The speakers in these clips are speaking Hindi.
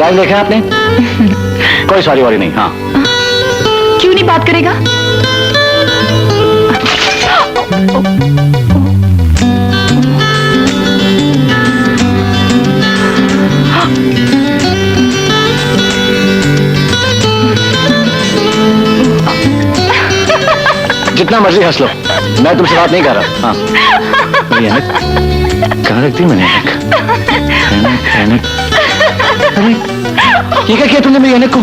टाइम देखा है आपने? कोई सॉरी वॉरी नहीं। हाँ, क्यों नहीं बात करेगा? जितना मर्जी हंस लो, मैं तुमसे बात नहीं कर रहा। हाँ, मेरी ऐनक कहाँ रख दी मैंने? ऐनक अरे ये क्या किया तुमने मेरी ऐनक को?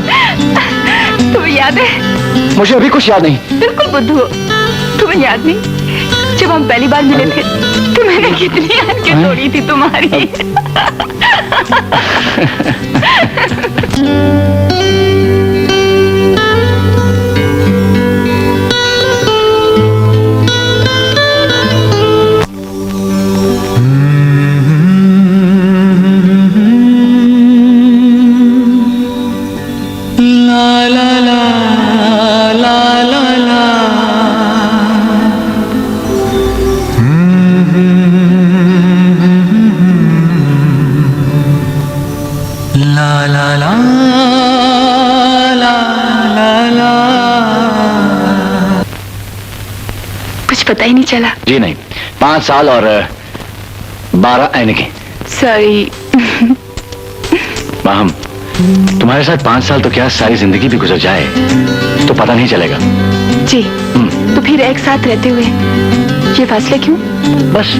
तुम्हें याद है? मुझे अभी कुछ याद नहीं। बिल्कुल बुद्धू, तुम्हें याद नहीं जब हम पहली बार मिले थे तो मैंने कितनी ऐनकें तोड़ी थी तुम्हारी। कुछ पता ही नहीं चला। जी नहीं, 5 साल और 12 ऐनकें। सॉरी। माहम, तुम्हारे साथ 5 साल तो क्या सारी जिंदगी भी गुजर जाए तो पता नहीं चलेगा। जी, तो फिर एक साथ रहते हुए ये फैसले क्यों? बस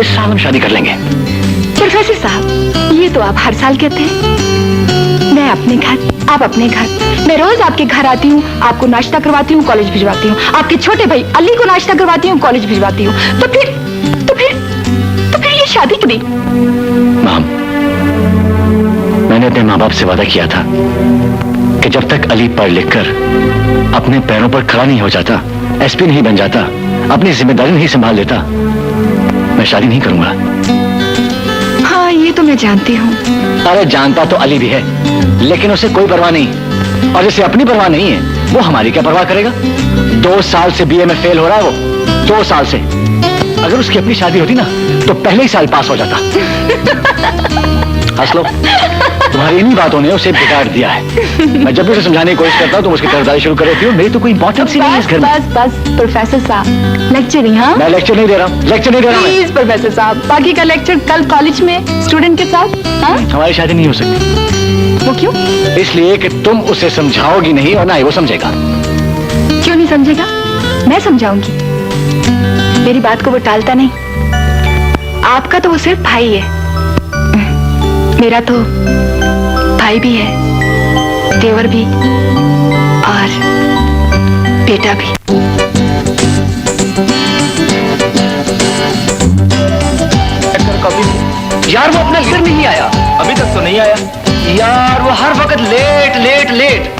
इस साल हम शादी कर लेंगे। प्रोफेसर साहब, ये तो आप हर साल कहते हैं। मैं अपने घर, आप अपने घर। मैं रोज आपके घर आती हूँ, आपको नाश्ता करवाती हूँ, कॉलेज भिजवाती हूँ। आपके छोटे भाई अली को नाश्ता करवाती हूँ, कॉलेज भिजवाती हूँ। तो फिर ये शादी क्यों नहीं? माम, मैंने अपने माँ बाप से वादा किया था कि जब तक अली पढ़ लिख कर अपने पैरों पर खड़ा नहीं हो जाता, एसपी नहीं बन जाता, अपनी जिम्मेदारी नहीं संभाल लेता, मैं शादी नहीं करूंगा। हाँ, ये तो मैं जानती हूँ। अरे जानता तो अली भी है, लेकिन उसे कोई परवाह नहीं। और जिसे अपनी परवाह नहीं है, वो हमारी क्या परवाह करेगा? 2 साल से बीए में फेल हो रहा है वो, 2 साल से। अगर उसकी अपनी शादी होती ना तो पहले ही साल पास हो जाता। हंस लो, तुम्हारी इन्हीं बातों ने उसे बिगाड़ दिया है। मैं जब भी उसे समझाने की कोशिश करता हूँ तुम उसकी तरफदारी शुरू कर देती हो। मेरी तो कोई इंपॉर्टेंस ही नहीं है इस घर में। बस प्रोफेसर साहब, लेक्चरिंग। हाँ, मैं लेक्चर नहीं दे रहा हूँ, लेक्चर नहीं दे रहा हूँ। प्लीज प्रोफेसर साहब, बाकी का लेक्चर कल कॉलेज में स्टूडेंट के साथ। हाँ? हमारी शादी नहीं हो सकती। वो क्यों? इसलिए कि तुम उसे समझाओगी नहीं और ना ही वो समझेगा। क्यों नहीं समझेगा? मैं समझाऊंगी। मेरी बात को वो टालता नहीं। आपका तो वो सिर्फ भाई है, मेरा तो भाई भी है, देवर भी और बेटा भी। यार वो अपना लीडर नहीं आया, अभी तक तो नहीं आया यार। वो हर वक्त लेट लेट लेट।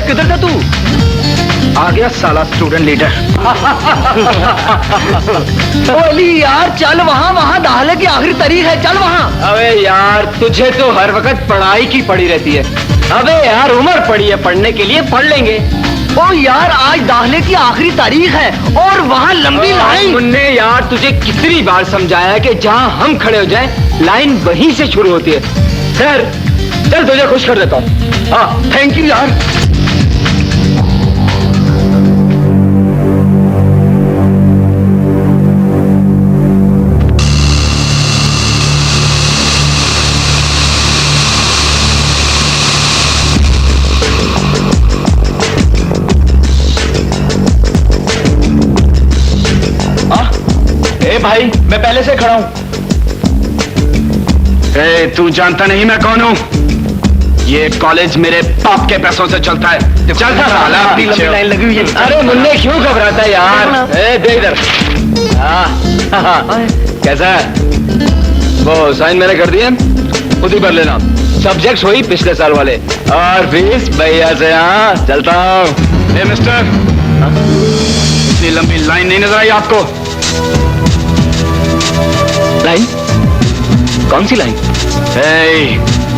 किधर था तू? आ गया साला स्टूडेंट लीडर। ओ अली यार, चल वहाँ दाखिले की आखिरी तारीख है, चल वहाँ। अबे यार, तुझे तो हर वक्त पढ़ाई की पड़ी रहती है। अबे यार, उम्र पड़ी है पढ़ने के लिए, पढ़ लेंगे। ओ यार, आज दाखिले की आखिरी तारीख है और वहाँ लंबी लाइन। मुन्ने यार, तुझे कितनी बार समझाया कि जहाँ हम खड़े हो जाएं, लाइन वहीं से शुरू होती है। सर, चल तुझे खुश कर देता हूँ। हाँ, थैंक यू यार। भाई, मैं पहले से खड़ा हूं। तू जानता नहीं मैं कौन हूँ? ये कॉलेज मेरे बाप के पैसों से चलता है। चल साला, अपनी लंबी लाइन लगी हुई है। अरे मुन्ने, क्यों घबराता है यार? दे इधर। कैसा है? वो साइन मैंने कर दिए, खुद ही भर लेना। सब्जेक्ट्स वही पिछले साल वाले, और फीस भैया से। हाँ, चलता हूँ। मिस्टर, इतनी लंबी लाइन नहीं नजर आई आपको? लाइन? कौन सी लाइन?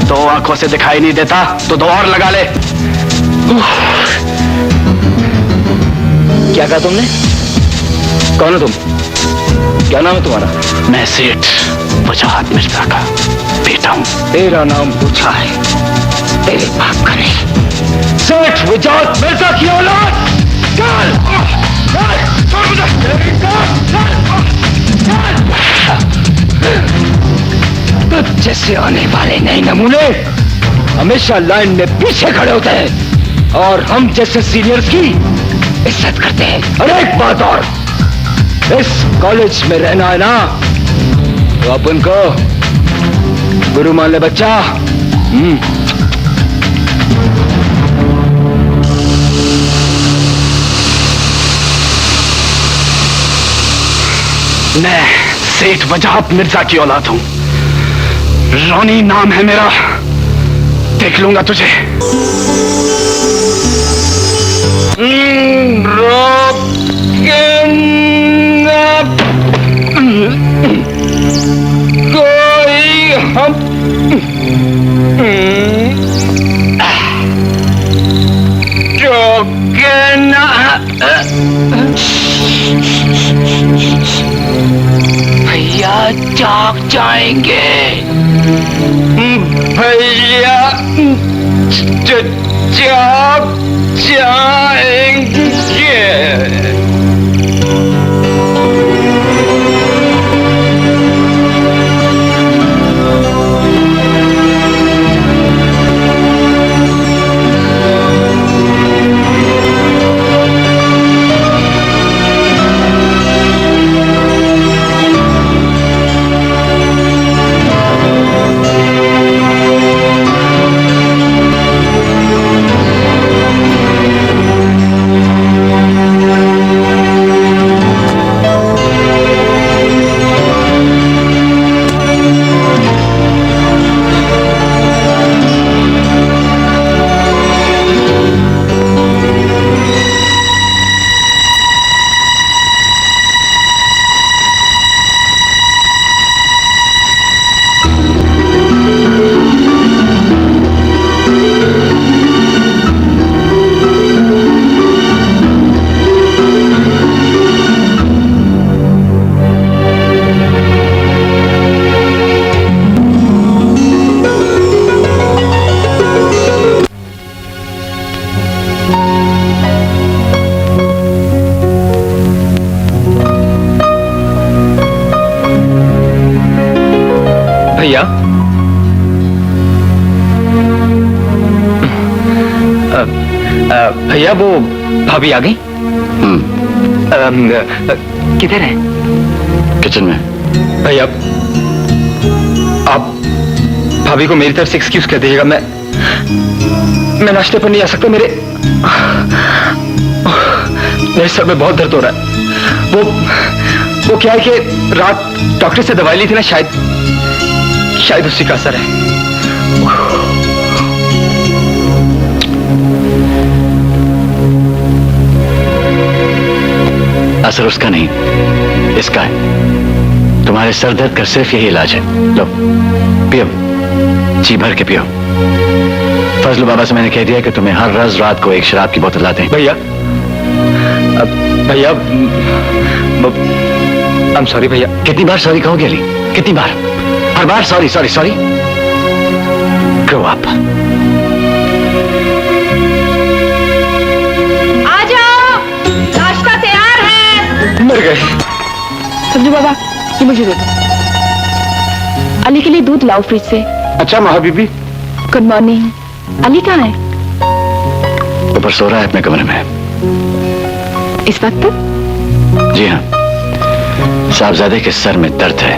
दो आंखों से दिखाई नहीं देता तो 2 और लगा ले। क्या कहा तुमने? कौन हो तुम? क्या नाम है तुम्हारा? मैं सेठ वजाहत मिर्जा का बेटा हूँ। तेरा नाम पूछा है, तेरे बाप का नहीं। सेठ वजाहत मिर्जा की औलाद। चल तुझ जैसे आने वाले नए नमूने हमेशा लाइन में पीछे खड़े होते हैं और हम जैसे सीनियर्स की इज्जत करते हैं। और एक बात और, इस कॉलेज में रहना है ना तो अपन को गुरु मान ले बच्चा। मैं सेठ वजाहत मिर्जा की औलाद हूं। रोनी नाम है मेरा। देख लूंगा तुझे। कोई हम रोके ना। भैया जाग जाएंगे। भैया जाग जाएंगे। भैया भैया वो भाभी आ गई। किधर है? किचन में। भैया आप भाभी को मेरी तरफ से एक्सक्यूज कर दीजिएगा। मैं नाश्ते पर नहीं आ सकता। मेरे सर में बहुत दर्द हो रहा है। वो क्या है कि रात डॉक्टर से दवाई ली थी ना, शायद उसी का असर है। असर उसका नहीं, इसका है। तुम्हारे सर दर्द का सिर्फ यही इलाज है। लो पियो, जी भर के पियो। फजल बाबा से मैंने कह दिया कि तुम्हें हर रोज रात को एक शराब की बोतल लाते हैं। भैया भैया आई एम सॉरी भैया। कितनी बार सॉरी कहोगे अली? कितनी बार? हर बार sorry sorry sorry. Grow up. आ जाओ, नाश्ता तैयार है। मर गए। समझो बाबा, ये मुझे दो। अली के लिए दूध लाओ फ्रिज से। अच्छा माँ बीबी। Good morning. अली कहाँ है? ऊपर सो रहा है अपने कमरे में। इस वक्त? जी हाँ, साहबजादे के सर में दर्द है।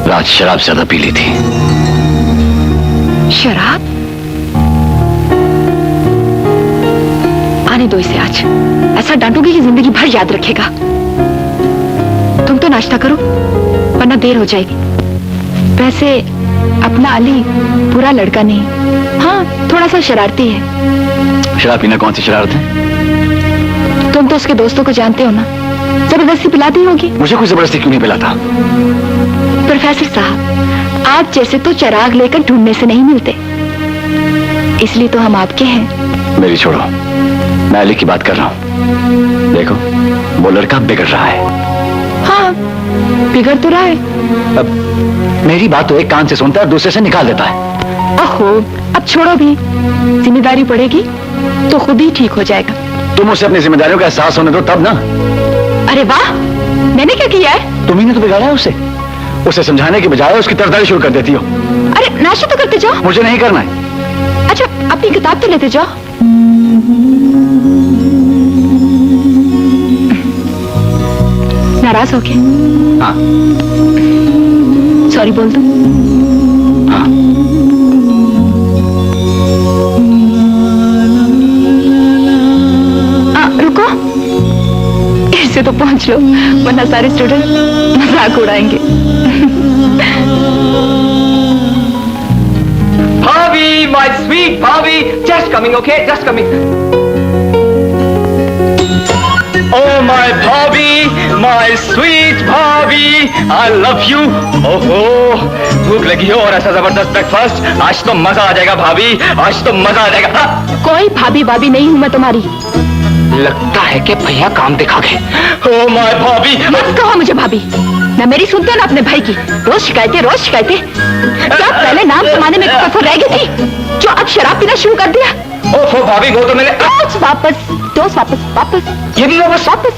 रात शराब ज्यादा पी ली थी। शराब? आने दो इसे आज। ऐसा डांटोगे कि जिंदगी भर याद रखेगा। तुम तो नाश्ता करो वरना देर हो जाएगी। वैसे अपना अली पूरा लड़का नहीं, हाँ थोड़ा सा शरारती है। शराब पीना कौन सी शरारत है? तुम तो उसके दोस्तों को जानते हो ना, जबरदस्ती पिलाती होगी। मुझे कोई जबरदस्ती क्यों नहीं पिलाता? प्रोफेसर साहब, आप जैसे तो चिराग लेकर ढूंढने से नहीं मिलते, इसलिए तो हम आपके हैं। मेरी छोड़ो, मैं अली की बात कर रहा हूँ। देखो वो लड़का बिगड़ रहा है। हाँ, बिगड़ तो रहा है। अब मेरी बात तो एक कान से सुनता है और दूसरे से निकाल देता है। ओहो, अब छोड़ो भी, जिम्मेदारी पड़ेगी तो खुद ही ठीक हो जाएगा। तुम उसे अपनी जिम्मेदारियों का एहसास होने दो तब ना। अरे वाह, मैंने क्या किया है? तुम्ही ने तो बिगाड़ा है उसे समझाने की बजाय उसकी तरफदारी शुरू कर देती हो। अरे नाश्ता तो करते जाओ। मुझे नहीं करना है। अच्छा, अपनी किताब तो लेते जाओ। नाराज हो गए? हाँ। सॉरी बोल दो। हाँ। रुको, इससे तो पहुंच लो, वरना सारे स्टूडेंट मजाक उड़ाएंगे। भाभी, माय स्वीट भाभी, just coming, okay, just coming. Oh my भाभी, my sweet भाभी, I love you। ओहो, भूख लगी हो और ऐसा जबरदस्त ब्रेकफास्ट, आज तो मजा आ जाएगा भाभी, आज तो मजा आ जाएगा। हाँ। कोई भाभी भाभी नहीं हूं मैं तुम्हारी। लगता है कि भैया काम दिखा गए। Oh my भाभी, मत कहो मुझे भाभी, ना मेरी सुनते ना अपने भाई की। रोज शिकायतें, रोज शिकायतें। क्या पहले नाम कमाने में कसर रह गई थी, जो अब शराब पीना शुरू कर दिया? ओहो भाभी, वो तो मैंने वापस वापस ये भी वापस।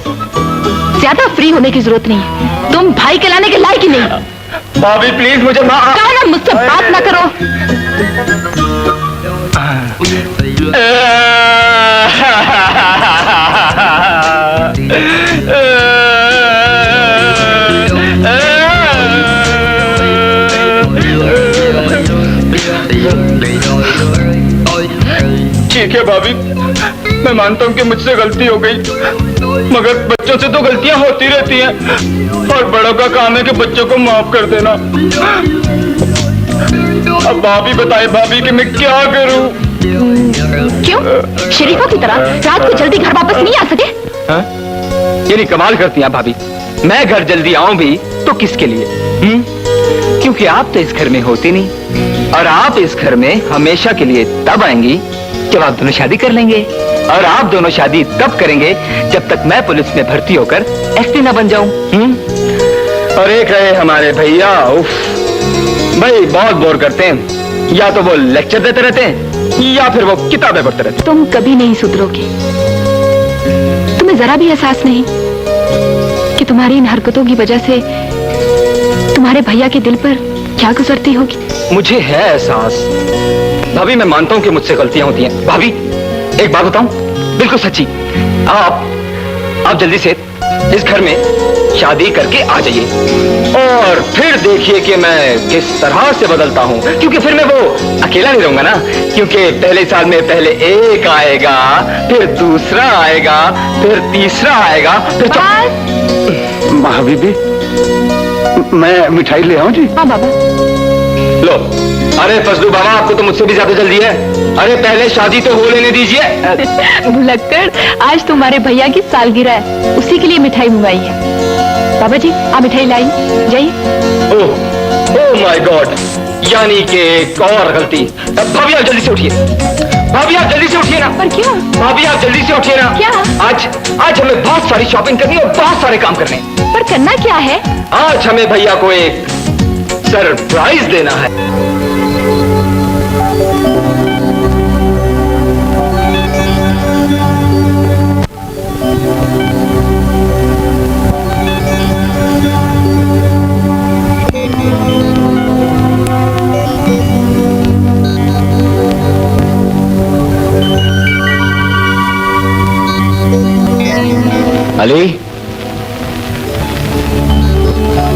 ज्यादा फ्री होने की जरूरत नहीं है, तुम भाई कहलाने के लायक ही नहीं। भाभी प्लीज मुझे कहा ना मुझसे बात ना करो। ठीक है भाभी, मैं मानता हूँ कि मुझसे गलती हो गई, मगर बच्चों से तो गलतियां होती रहती हैं और बड़ों का काम है कि बच्चों को माफ कर देना। अब भाभी बताए भाभी कि मैं क्या करूं? क्यों? शरीफों की तरह रात को जल्दी घर वापस नहीं आ सके? ये नहीं कमाल करती हैं भाभी, मैं घर जल्दी आऊं भी तो किसके लिए? क्योंकि आप तो इस घर में होती नहीं, और आप इस घर में हमेशा के लिए तब आएंगी जब आप दोनों शादी कर लेंगे, और आप दोनों शादी तब करेंगे जब तक मैं पुलिस में भर्ती होकर एसपी ना बन जाऊं। और एक रहे हमारे भैया, उफ, भाई बहुत बोर करते हैं, या तो वो लेक्चर देते रहते हैं या फिर वो किताबें पढ़ते रहते हैं। तुम कभी नहीं सुधरोगे। तुम्हें जरा भी एहसास नहीं कि तुम्हारी इन हरकतों की वजह से तुम्हारे भैया के दिल पर क्या गुजरती होगी। मुझे है एहसास भाभी, मैं मानता हूं कि मुझसे गलतियां होती हैं। भाभी एक बात बताऊं, बिल्कुल सच्ची, आप जल्दी से इस घर में शादी करके आ जाइए और फिर देखिए कि मैं किस तरह से बदलता हूं, क्योंकि फिर मैं वो अकेला नहीं रहूंगा ना, क्योंकि पहले साल में पहले एक आएगा, फिर दूसरा आएगा, फिर तीसरा आएगा, फिर भाभी, मैं मिठाई ले आऊं जी? हाँ बाबा। लो, अरे फजलू बाबा, आपको तो मुझसे भी ज्यादा जल्दी है। अरे पहले शादी तो हो लेने दीजिए। भुलक्कड़, आज तुम्हारे भैया की सालगिरह है, उसी के लिए मिठाई मंगाई है। बाबा जी, आप मिठाई लाई, जाइए। ओह माय गॉड, यानी कि एक और गलती। भाभी आप जल्दी से उठिए, भाभी आप जल्दी से उठिए ना। पर क्यों? भाभी आप जल्दी से उठिए ना। क्या? आज हमें बहुत सारी शॉपिंग करनी है और बहुत सारे काम करने हैं। पर करना क्या है? आज हमें भैया को एक सरप्राइज देना है। अली,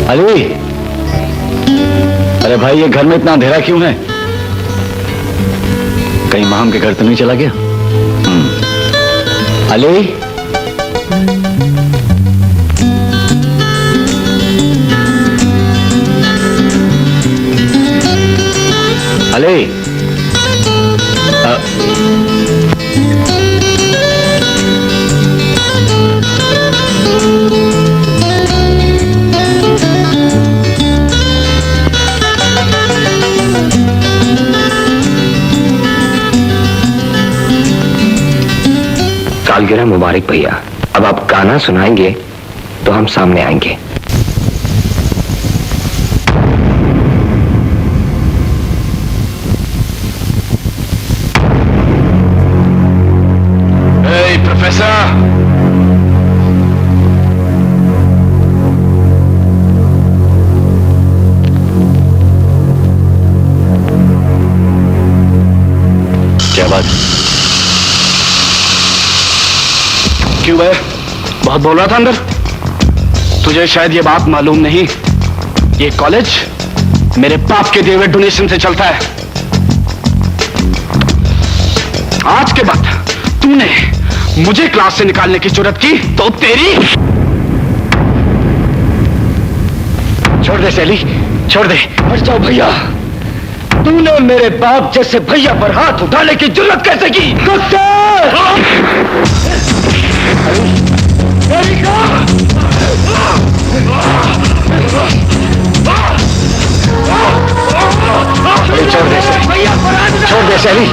अली, अरे भाई ये घर में इतना अंधेरा क्यों है? कहीं माम के घर तो नहीं चला गया? अली, अली, सालगिरह मुबारक भैया। अब आप गाना सुनाएंगे तो हम सामने आएंगे। प्रोफेसर, क्या बात? क्यों है? बहुत बोल रहा था अंदर। तुझे शायद ये बात मालूम नहीं, ये कॉलेज मेरे बाप के दिए हुए डोनेशन से चलता है। आज के बाद तूने मुझे क्लास से निकालने की जरूरत की तो तेरी। छोड़ दे सैली, छोड़ दे। हट जाओ भैया, तूने मेरे बाप जैसे भैया पर हाथ उठाने की जरूरत कैसे की? छोड़ दे सैली, छोड़ दे सैली,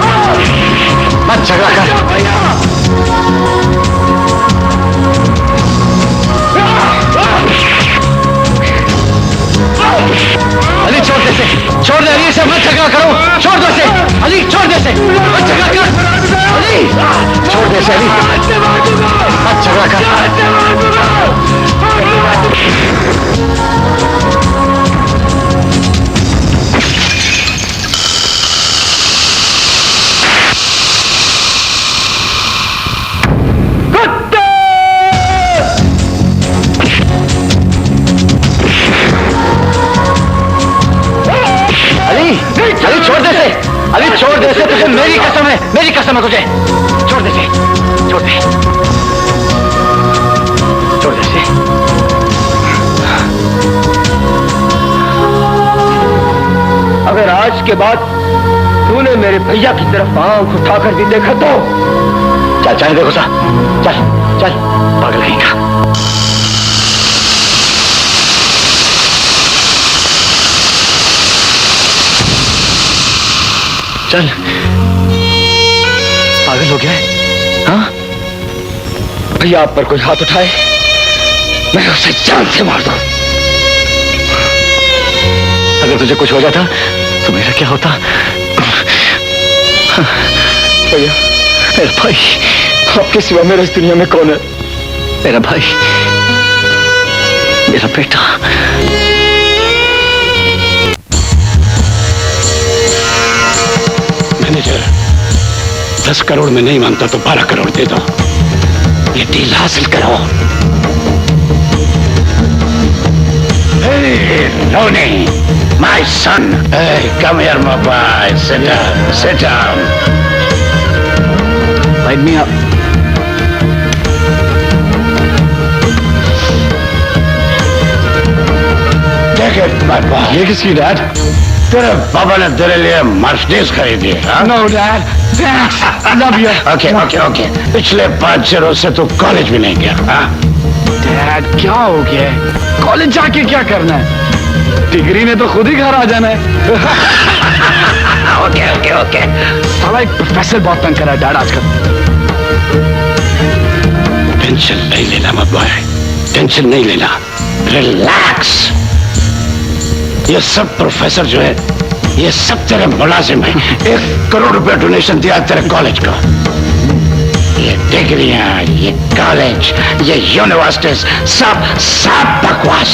मत झगड़ा कर। अली छोड़ दे से, छोड़ दे अली से, मत झगड़ा करो, छोड़ दे से अली, छोड़ दे से, मत झगड़ा कर अली, छोड़ दे से अली, मत झगड़ा कर। अली छोड़ दे से, अली छोड़ दे से, तुझे मेरी कसम है, मेरी कसम है तुझे, छोड़ दे से, छोड़ दे, छोड़ दे से। अगर आज के बाद तूने मेरे भैया की तरफ आंख उठाकर भी देखा तो चल चल देखो सा, चल चल, पागल है का। चल, पागल हो गया है? हाँ? भैया आप पर कोई हाथ उठाए मैं उसे जान से मार दूं। अगर तुझे कुछ हो जाता तो मेरा क्या होता? भैया, मेरा भाई, आपके सिवा मेरे इस दुनिया में कौन है? मेरा भाई, मेरा बेटा। मैनेजर, 10 करोड़ में नहीं मानता तो 12 करोड़ दे दो, ये डील हासिल करो। Hey, Tony, my son. Hey, come here, my boy. Sit down, sit down. Light me up. Take it, my boy. ये किसकी डैड? तेरे पापा ने तेरे लिए मर्सिडीज खरीदी है। No, Dad. Thanks. I love you. Okay okay okay, पिछले 5 सालों से तू कॉलेज भी नहीं गया। हाँ? डैड, क्या हो गया? कॉलेज जाके क्या करना है? डिग्री ने तो खुद ही घर आ जाना है। Okay okay okay. साला एक प्रोफेसर बहुत तंग करा है डैड आजकल। टेंशन नहीं लेना मत बॉय, टेंशन नहीं लेना, रिलैक्स। ये सब प्रोफेसर जो है ये सब तेरे मुलाजिम है। 1 करोड़ रुपया डोनेशन दिया तेरे कॉलेज को। ये डिग्रियां, ये कॉलेज, ये यूनिवर्सिटीज सब सब बकवास।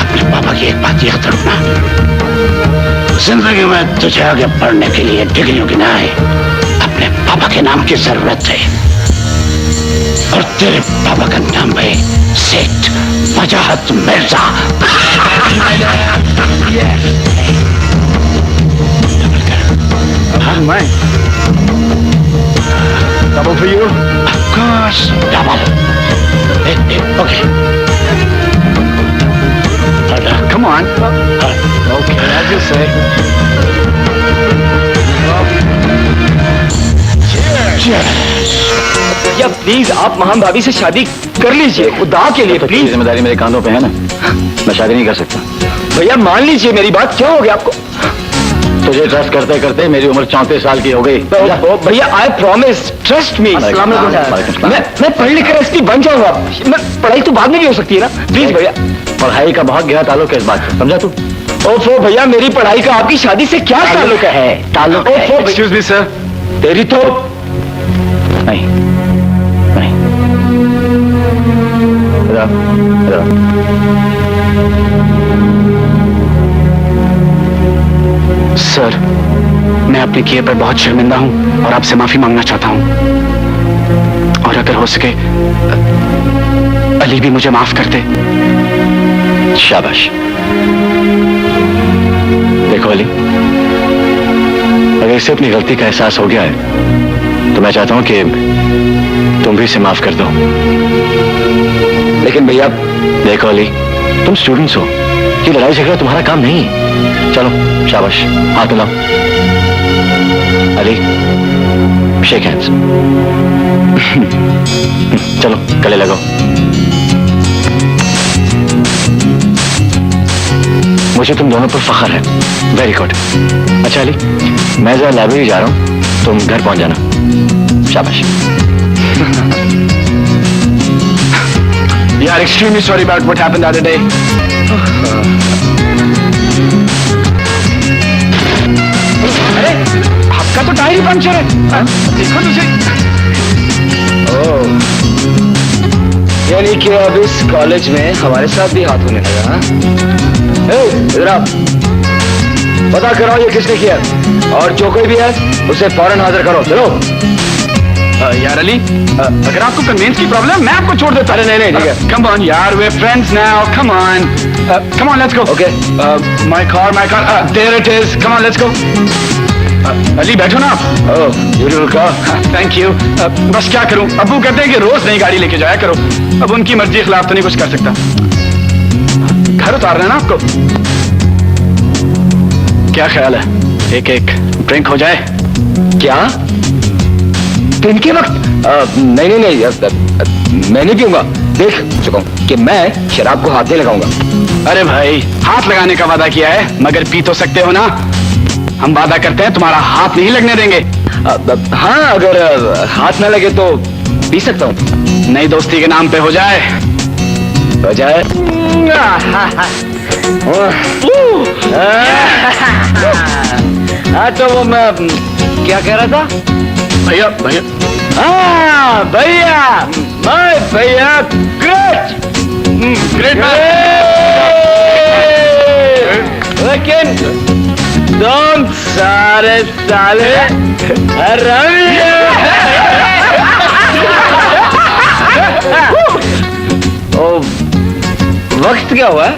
अपने पापा की एक बात याद रखना, जिंदगी में तुझे आगे बढ़ने के लिए डिग्रियों की नहीं, अपने पापा के नाम की जरूरत है। और तेरे पापा का नाम है सेठ वजाहत Mirza. Double for you? Of course, double. Okay. Come on. Okay, as you say. Cheers. या प्लीज आप महान भाभी से शादी कर लीजिए, खुदा के लिए प्लीज। जिम्मेदारी मेरे कांधों पे है ना, मैं शादी नहीं कर सकता। भैया मान लीजिए मेरी बात, क्या हो गया आपको? तुझे ट्रस्ट करते करते मेरी उम्र 34 साल की हो गई। भैया आई प्रॉमिस, ट्रस्ट मी। मैं पढ़ लिख कर एसपी बन जाऊंगा। मैं पढ़ाई तो बाद में भी हो सकती है ना, प्लीज भैया। पढ़ाई का बहुत गहरा ताल्लुक है इस बात से, समझा तू? ओफो भैया, मेरी पढ़ाई का आपकी शादी से क्या ताल्लुक है? ताल्लुक एक्सक्यूज मी सर, तेरी तो नहीं नहीं। इधर आओ। सर, मैं अपने किए पर बहुत शर्मिंदा हूं और आपसे माफी मांगना चाहता हूं। और अगर हो सके अली भी मुझे माफ कर दे। शाबाश। देखो अली, अगर इसे अपनी गलती का एहसास हो गया है तो मैं चाहता हूं कि तुम भी इसे माफ कर दो। लेकिन भैया, देखो अली, तुम स्टूडेंट्स हो, ये लड़ाई झगड़ा तुम्हारा काम नहीं है। चलो शाबाश, हाथ मिलाओ। Ali, shake hands. चलो गले लगाओ। मुझे तुम दोनों पर फख्र है। Very good. अच्छा अली, मैं जरा लाइब्रेरी जा रहा हूं, तुम घर पहुंच जाना। शाबाश। We are extremely sorry about what happened the other day. अरे, आपका तो टायर ही पंक्चर है। देखो तुझे। ओह, यानी कि अब इस कॉलेज में हमारे साथ भी हाथ होने लगा, हाँ? इधर आप, पता कराओ ये किसने किया, और जो कोई भी है उसे फौरन हाजिर करो। चलो। यार अली, अगर आपको कन्वेंस की प्रॉब्लम, मैं आपको छोड़ देता। अरे नहीं, ठीक है। कम ऑन यार, we are friends now. Come on, let's go. Okay, my car, there it is. Come on, let's go. Ali बैठो ना आप। Oh, beautiful car. Thank you. बस क्या करूं, अब्बू कहते हैं कि रोज नई गाड़ी लेके जाया करो। अब उनकी मर्जी के खिलाफ तो नहीं कुछ कर सकता। घर उतारना है ना आपको? क्या ख्याल है, एक ड्रिंक हो जाए? क्या दिन के वक्त? नहीं, मैं नहीं पीऊंगा। देख चुका हूं कि मैं शराब को हाथ नहीं लगाऊंगा। अरे भाई, हाथ लगाने का वादा किया है, मगर पी तो सकते हो ना। हम वादा करते हैं तुम्हारा हाथ नहीं लगने देंगे। हाँ, अगर हाथ ना लगे तो पी सकता हूँ। नई दोस्ती के नाम पे हो जाए। हाँ, तो वो मैं क्या कह रहा था? भैया, हाँ भैया, माय भैया, ग्रेट। लेकिन तुम सारे साले ओ, वक्त क्या हुआ?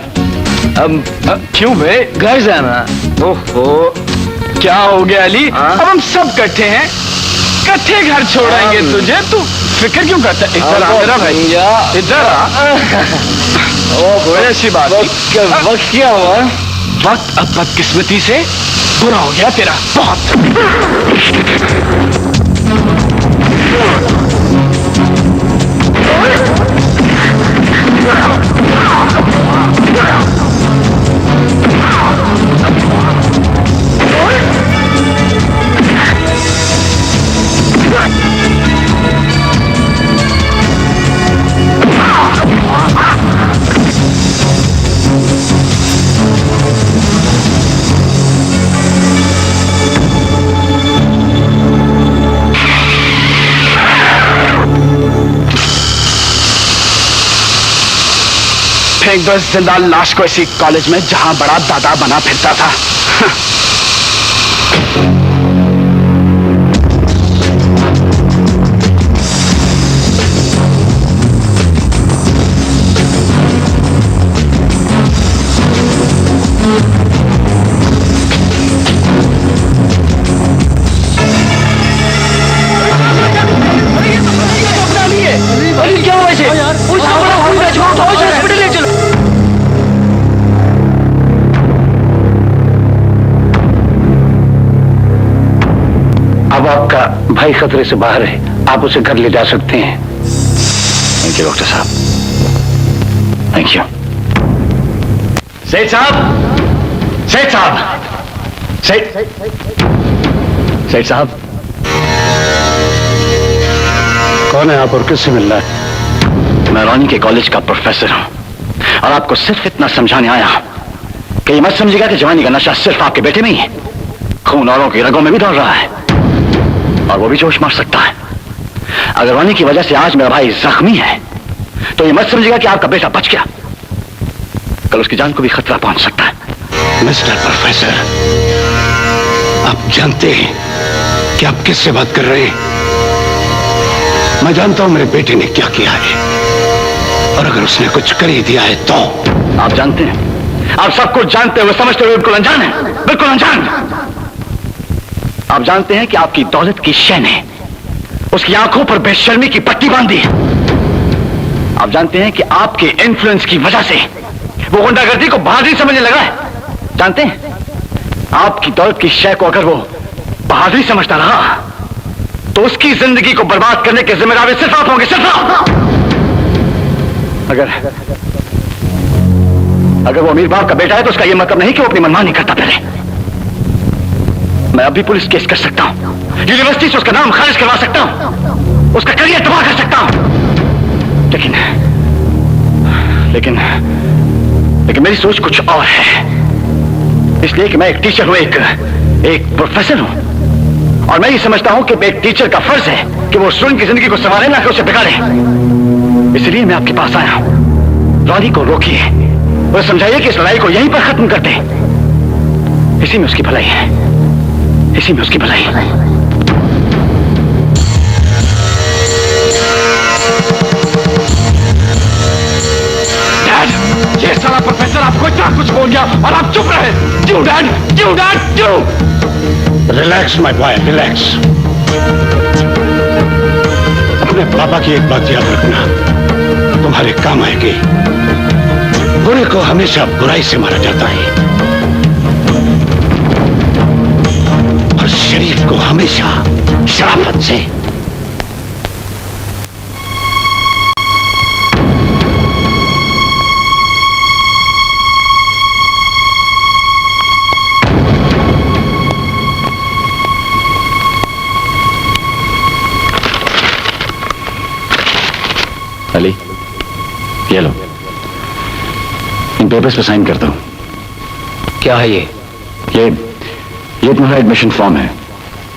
क्यों भाई, घर जाना? ओहो, क्या हो गया अली? अब हम सब इकट्ठे हैं, इकट्ठे घर छोड़ेंगे तुझे। तू फिक्र क्यों करता है? इधर आ मेरा भाई, इधर आ। ओ बड़ी अच्छी बात। वक्त क्या हुआ? वक्त अब बदकिस्मती से बुरा हो गया तेरा, बहुत। फेंक दो इस जिंदा लाश को इसी कॉलेज में जहां बड़ा दादा बना फिरता था। क्या हुआ इसे? हॉस्पिटल ले चलो। अब आपका भाई खतरे से बाहर है, आप उसे घर ले जा सकते हैं। थैंक यू डॉक्टर साहब, थैंक यू। सेठ साहब, सेठ साहब, कौन है आप और किससे मिल रहा है? मैं रॉनी के कॉलेज का प्रोफेसर हूं और आपको सिर्फ इतना समझाने आया कि ये मत समझिएगा कि जवानी का नशा सिर्फ आपके बेटे में ही है। खून औरों की रगों में भी दौड़ रहा है और वो भी जोश मार सकता है। अगर रॉनी की वजह से आज मेरा भाई जख्मी है तो ये मत समझिएगा कि आपका बेटा बच गया, कल उसकी जान को भी खतरा पहुंच सकता है। मिस्टर प्रोफेसर, आप जानते हैं कि आप किससे बात कर रहे हैं? मैं जानता हूं मेरे बेटे ने क्या किया है, और अगर उसने कुछ कर ही दिया है तो आप जानते हैं, आप सब कुछ जानते हुए समझते हुए बिल्कुल अनजान है, बिल्कुल अनजान। आप जानते हैं कि आपकी दौलत की शय ने उसकी आंखों पर बेशर्मी की पट्टी बांधी है। आप जानते हैं कि आपके इन्फ्लुएंस की वजह से वो गुंडागर्दी को बहादुरी समझने लगा है। जानते हैं, आपकी दौलत की शय को अगर वो बहादुरी समझता रहा तो उसकी जिंदगी को बर्बाद करने के जिम्मेदार सिर्फ आप होंगे, सिर्फ आप। अगर वो अमीर बाप का बेटा है तो उसका यह मतलब नहीं कि वो अपनी मनमानी करता पहले। मैं अभी पुलिस केस कर सकता हूं, यूनिवर्सिटी से उसका नाम खारिज करवा सकता हूं, उसका करियर तबाह कर सकता हूं, लेकिन मेरी सोच कुछ और है। इसलिए कि मैं एक टीचर हूं, एक प्रोफेसर हूं, और मैं ये समझता हूं कि एक टीचर का फर्ज है कि वो स्टूडेंट की जिंदगी को संभाले, ना कि उसे बिगाड़े। इसलिए मैं आपके पास आया हूं। रॉनी को रोकिए और समझाइए कि इस लड़ाई को यहीं पर खत्म कर दें। इसी में उसकी भलाई है, इसी में उसकी भलाई है। ये साला प्रोफेसर आपको इतना कुछ बोल गया और आप चुप रहे। क्यों डैड, क्यों डैड, क्यों? Relax my boy, relax. अपने पापा की एक बात याद रखना, तुम्हारे काम आएगी। बुरे को हमेशा बुराई से मारा जाता है और शरीफ को हमेशा शराफत से। अली, ये लो, इन पेपर्स पे साइन करता हूं। क्या है ये? ये तुम्हारा एडमिशन फॉर्म है।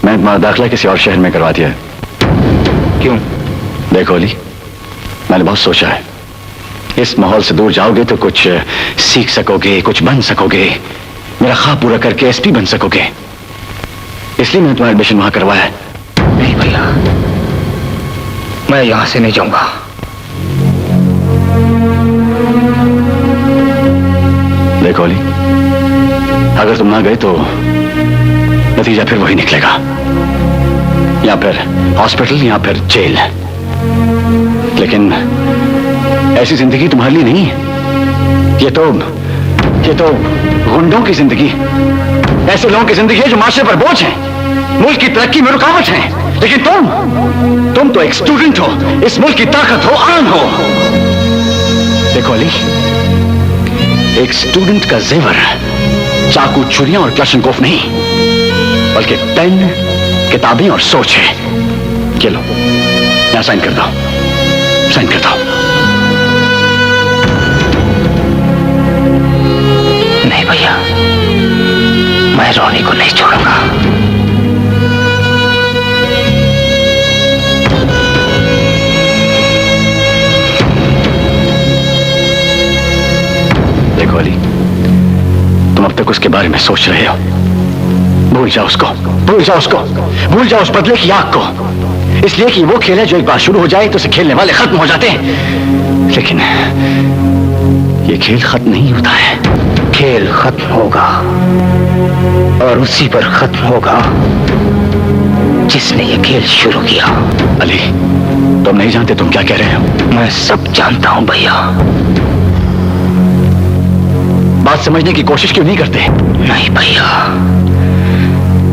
मैंने तुम्हारा दाखिला किसी और शहर में करवा दिया है। क्यों? देखो अली, मैंने बहुत सोचा है। इस माहौल से दूर जाओगे तो कुछ सीख सकोगे, कुछ बन सकोगे, मेरा ख्वाब पूरा करके एसपी बन सकोगे। इसलिए मैंने तुम्हारा एडमिशन वहां करवाया है। नहीं भैया, मैं यहां से नहीं जाऊंगा। देखो अली, अगर तुम ना गए तो नतीजा फिर वही निकलेगा, या फिर हॉस्पिटल या फिर जेल। लेकिन ऐसी जिंदगी तुम्हारे लिए नहीं है। ये तो गुंडों की जिंदगी, ऐसे लोगों की जिंदगी है जो माशरे पर बोझ है, मुल्क की तरक्की में रुकावट है। लेकिन तुम तो एक स्टूडेंट हो, इस मुल्क की ताकत हो, आन हो। देखो अली, एक स्टूडेंट का जेवर चाकू, छुरियां और क्लाशनकोफ नहीं, बल्कि पेन, किताबें और सोच है। ये लो, यहां साइन करता हूं, साइन करता हूं। नहीं भैया, मैं रॉनी को नहीं छोड़ूंगा। देखो अली, तुम अब तक उसके बारे में सोच रहे हो। भूल जाओ उसको, भूल जाओ उसको, भूल जाओ उस बदले की आग को। इसलिए कि वो खेल है जो एक बार शुरू हो जाए तो उसे खेलने वाले खत्म हो जाते हैं। लेकिन ये खेल खत्म नहीं होता है। खेल खत्म होगा और उसी पर खत्म होगा जिसने ये खेल शुरू किया। अली, तुम नहीं जानते तुम क्या कह रहे हो। मैं सब जानता हूं भैया। बात समझने की कोशिश क्यों नहीं करते? नहीं भैया,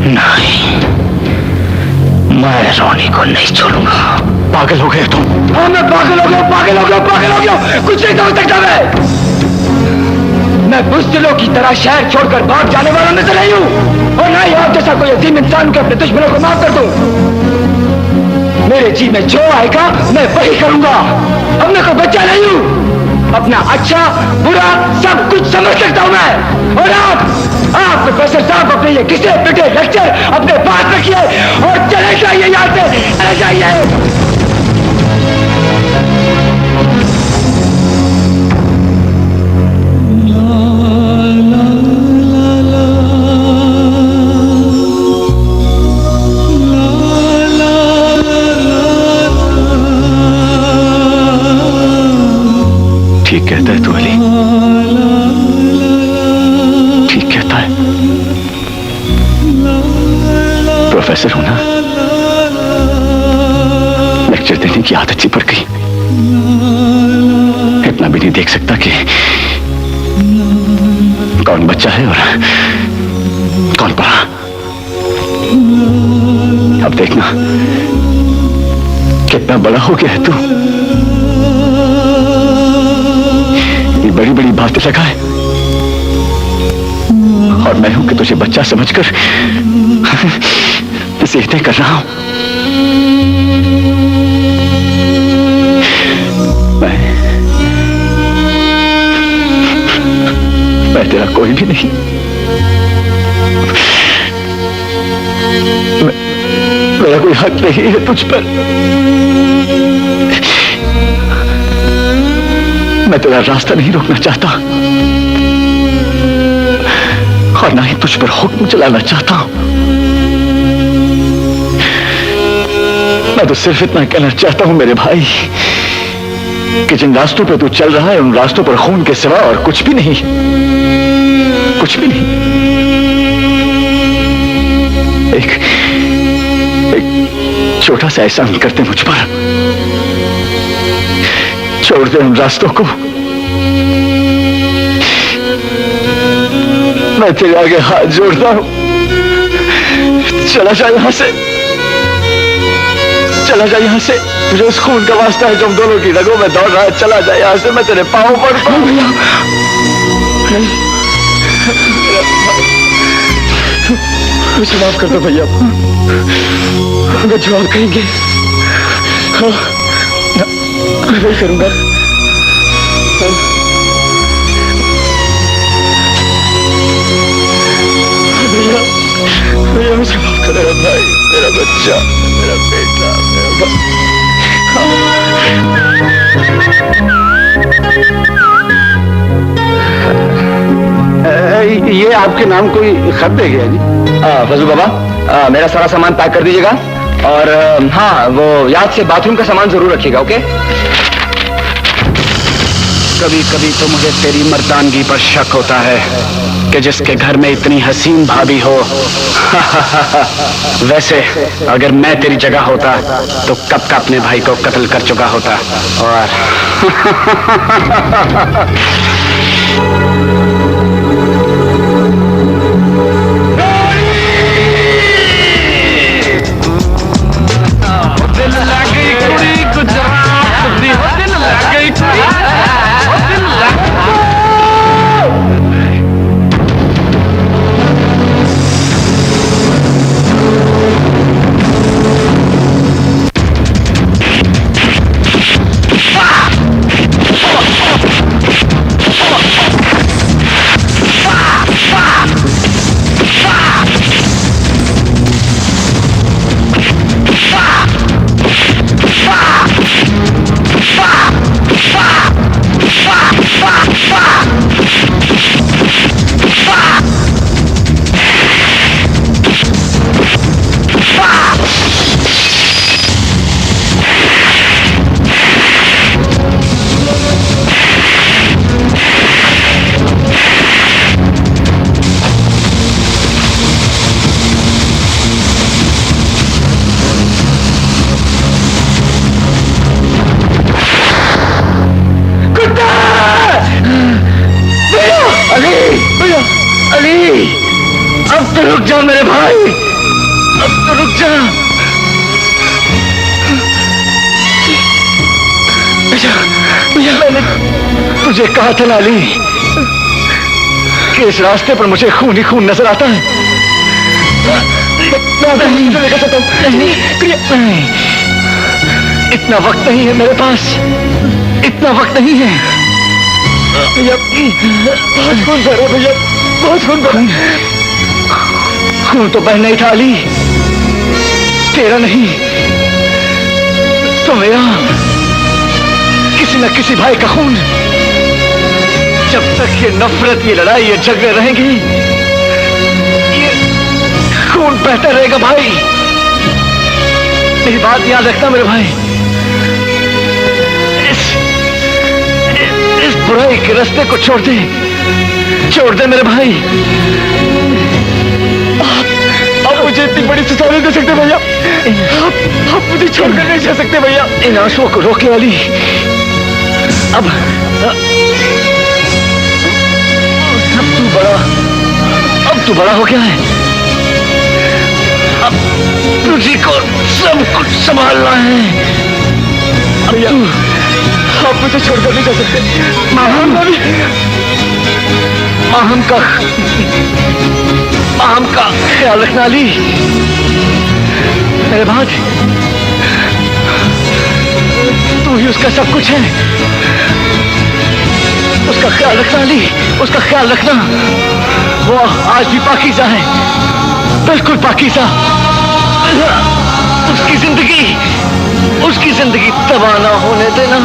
नहीं, मैं रॉनी को नहीं छोड़ूंगा। पागल हो गए तुम। हाँ, मैं पागल हो गया, पागल हो गया, पागल हो गया। कुछ नहीं कर सकता मैं। मैं बुज़दिलों की तरह शहर छोड़कर भाग जाने वाला में तो नहीं हूं, और ना ही आप जैसा कोई अजीम इंसान के अपने दुश्मनों को माफ कर दूं। मेरे जी में जो आएगा मैं वही करूंगा। अब मैं कोई बच्चा नहीं हूं, अपना अच्छा बुरा सब कुछ समझ सकता हूं मैं। और आप प्रोफेसर साहब अपने ये किसे पिटे लेक्चर अपने पास रखिए और चले जाइए यहां से, चले जाइए। ठीक कहता है तू अली, ठीक कहता है। प्रोफेसर हूं ना, लेक्चर देने की आदत सी पड़ गई। इतना भी नहीं देख सकता कि कौन बच्चा है और कौन बड़ा। अब देखना कितना बड़ा हो गया है तू। बड़ी बड़ी बातें लगाए और मैं हूं कि तुझे बच्चा समझकर नसीहतें कर रहा हूं। मैं तेरा कोई भी नहीं। मेरा कोई हक नहीं है तुझ पर। मैं तेरा रास्ता नहीं रोकना चाहता और ना ही तुझ पर हुक्म चलाना चाहता हूं। मैं तो सिर्फ इतना कहना चाहता हूं मेरे भाई कि जिन रास्तों पर तू चल रहा है उन रास्तों पर खून के सिवा और कुछ भी नहीं, कुछ भी नहीं। एक छोटा सा एहसान करते मुझ पर, छोड़ दे उन रास्तों को। मैं तेरे आगे हाथ जोड़ता हूं, चला जा यहां से, चला जा यहां से। तुझे उस खून का वास्ता है जो हम दोनों की रगों में दौड़ रहा है। चला जा यहां से, मैं तेरे पांव पड़ता हूं। भैया मुझे माफ कर दो भैया, अगर जो आप कहेंगे मैं वही करूंगा। भैया भैया मुझे माफ कर दो भाई, मेरा बच्चा, मेरा बेटा, ये आपके नाम कोई खत दे गया जी? फजू बाबा, मेरा सारा सामान पैक कर दीजिएगा और हाँ वो याद से बाथरूम का सामान जरूर रखिएगा। ओके? कभी कभी तो मुझे तेरी मर्दानगी पर शक होता है कि जिसके घर में इतनी हसीन भाभी हो। वैसे अगर मैं तेरी जगह होता तो कब का अपने भाई को कत्ल कर चुका होता। और अब तो रुक जा मेरे भाई, अब तो रुक जा। भैया मैंने तुझे कहा था लाली, कि इस रास्ते पर मुझे खून ही खून नजर आता है। नहीं, नहीं, इतना वक्त नहीं है मेरे पास, इतना वक्त नहीं है। भैया बहुत खून बह रहा, भैया बहुत खून बह रहा। खून तो बहना ही था अली, तेरा नहीं तो मेरा, किसी न किसी भाई का खून। जब तक ये नफरत, ये लड़ाई, ये झगड़े रहेंगी, ये खून बहता रहेगा भाई। मेरी बात याद रखना मेरे भाई। इस बुराई के रास्ते को छोड़ दे, छोड़ दे मेरे भाई। आप मुझे इतनी बड़ी सजा नहीं दे सकते भैया, आप मुझे छोड़कर नहीं जा सकते भैया। इन आंसुओं को रोके अली। अब तू बड़ा हो गया है, अब तुझे को सब कुछ संभालना है। भैया आप मुझे छोड़कर नहीं जा सकते। माहम का ख्याल रखना अली, मेरे बाद तू ही उसका सब कुछ है। उसका ख्याल रखना अली, उसका ख्याल रखना। वो आज भी पाकीज़ा है, बिल्कुल पाकीज़ा। उसकी जिंदगी तबाह ना होने देना।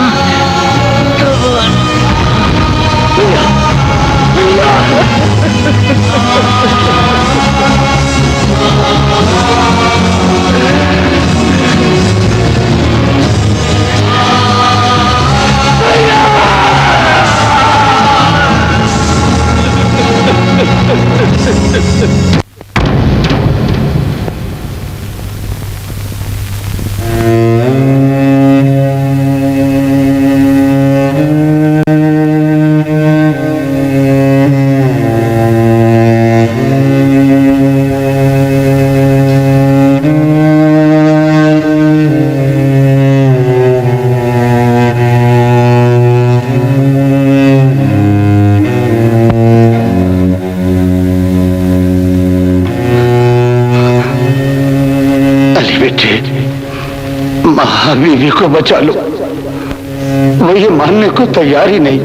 बीवी को बचा लो। वो ये मानने को तैयार ही नहीं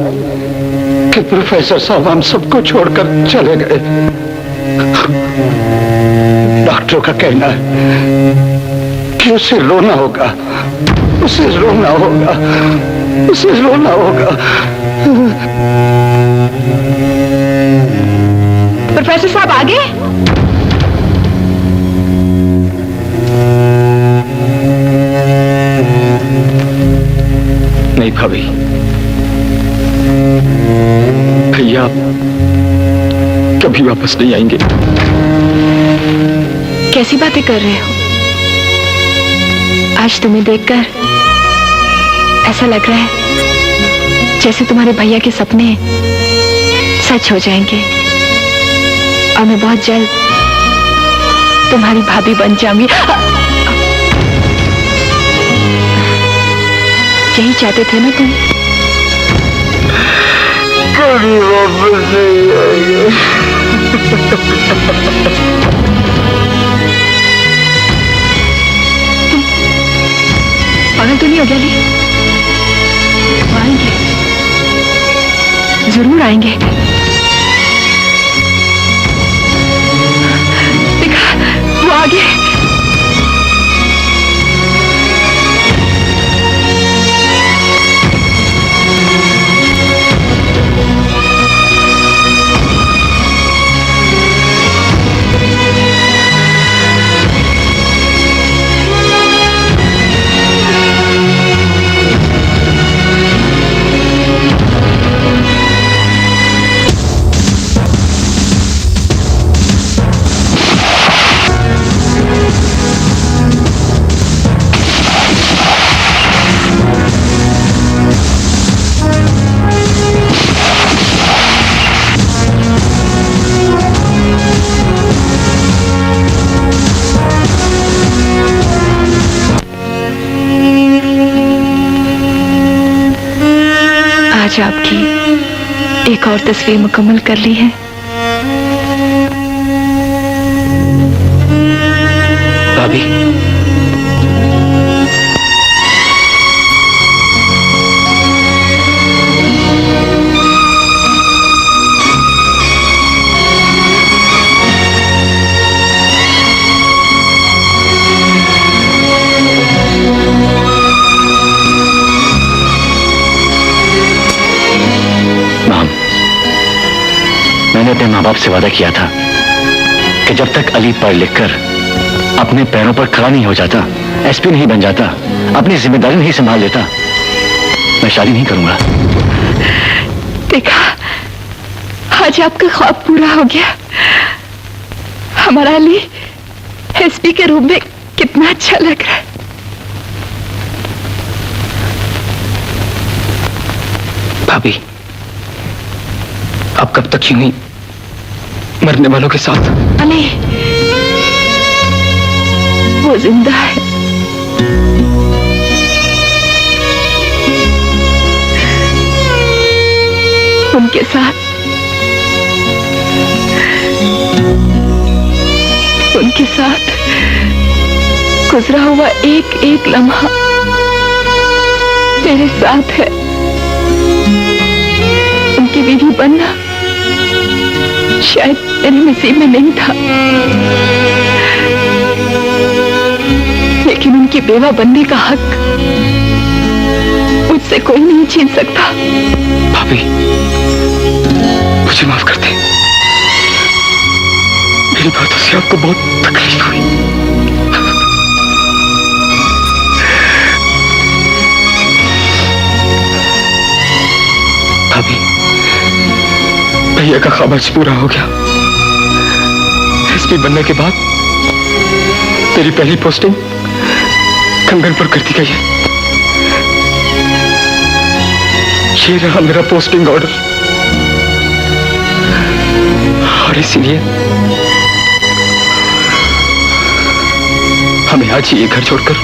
कि प्रोफेसर साहब हम सबको छोड़कर चले गए। डॉक्टरों का कहना है कि उसे रोना होगा, उसे रोना होगा, उसे रोना होगा। प्रोफेसर साहब आ गए? नहीं भाभी, भैया कभी वापस नहीं आएंगे। कैसी बातें कर रहे हो? आज तुम्हें देखकर ऐसा लग रहा है जैसे तुम्हारे भैया के सपने सच हो जाएंगे और मैं बहुत जल्द तुम्हारी भाभी बन जाऊंगी। यही चाहते थे ना तुम? कभी वापस नहीं आएंगे। तुम पागल तो नहीं हो गया ली? वो आएंगे, जरूर आएंगे। देखा, वो आ गए। आज आपकी एक और तस्वीर मुकम्मल कर ली है। मैंने अपने माँ बाप से वादा किया था कि जब तक अली पढ़ लिख कर अपने पैरों पर खड़ा नहीं हो जाता, एसपी नहीं बन जाता, अपनी जिम्मेदारी नहीं संभाल लेता, मैं शादी नहीं करूंगा। देखा, आज आपका ख्वाब पूरा हो गया। हमारा अली एसपी के रूप में कितना अच्छा लग रहा है। भाभी, आप कब तक यूं ही मरने वालों के साथ? अली, वो जिंदा है। उनके साथ गुजरा हुआ एक एक लम्हा मेरे साथ है। उनकी बीवी बनना शायद मेरे नसीब में नहीं था, लेकिन उनकी बेवा बनने का हक मुझसे कोई नहीं छीन सकता। भाभी, मुझे माफ कर दे। मेरी बातों से आपको बहुत तकलीफ हुई। भाभी, भैया का ख्वाब आज पूरा हो गया। एसपी बनने के बाद तेरी पहली पोस्टिंग कंगनपुर कर दी गई है। ये रहा मेरा पोस्टिंग ऑर्डर, और इसीलिए हमें आज ही ये घर छोड़कर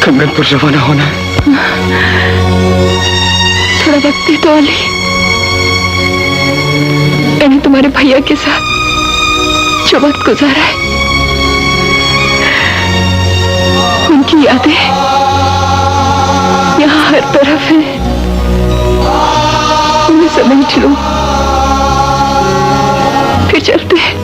कंगनपुर रवाना होना है। थोड़ा वक्त दे तो अली, मैंने तुम्हारे भैया के साथ जो वक्त गुजारा है, उनकी यादें यहाँ हर तरफ है। उन्हें समझ लो, फिर चलते हैं।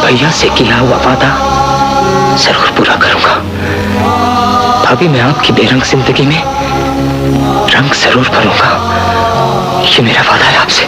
भैया से किया हुआ वादा जरूर पूरा करूंगा। भाभी, मैं आपकी बेरंग जिंदगी में रंग जरूर भरूंगा। ये मेरा वादा है आपसे।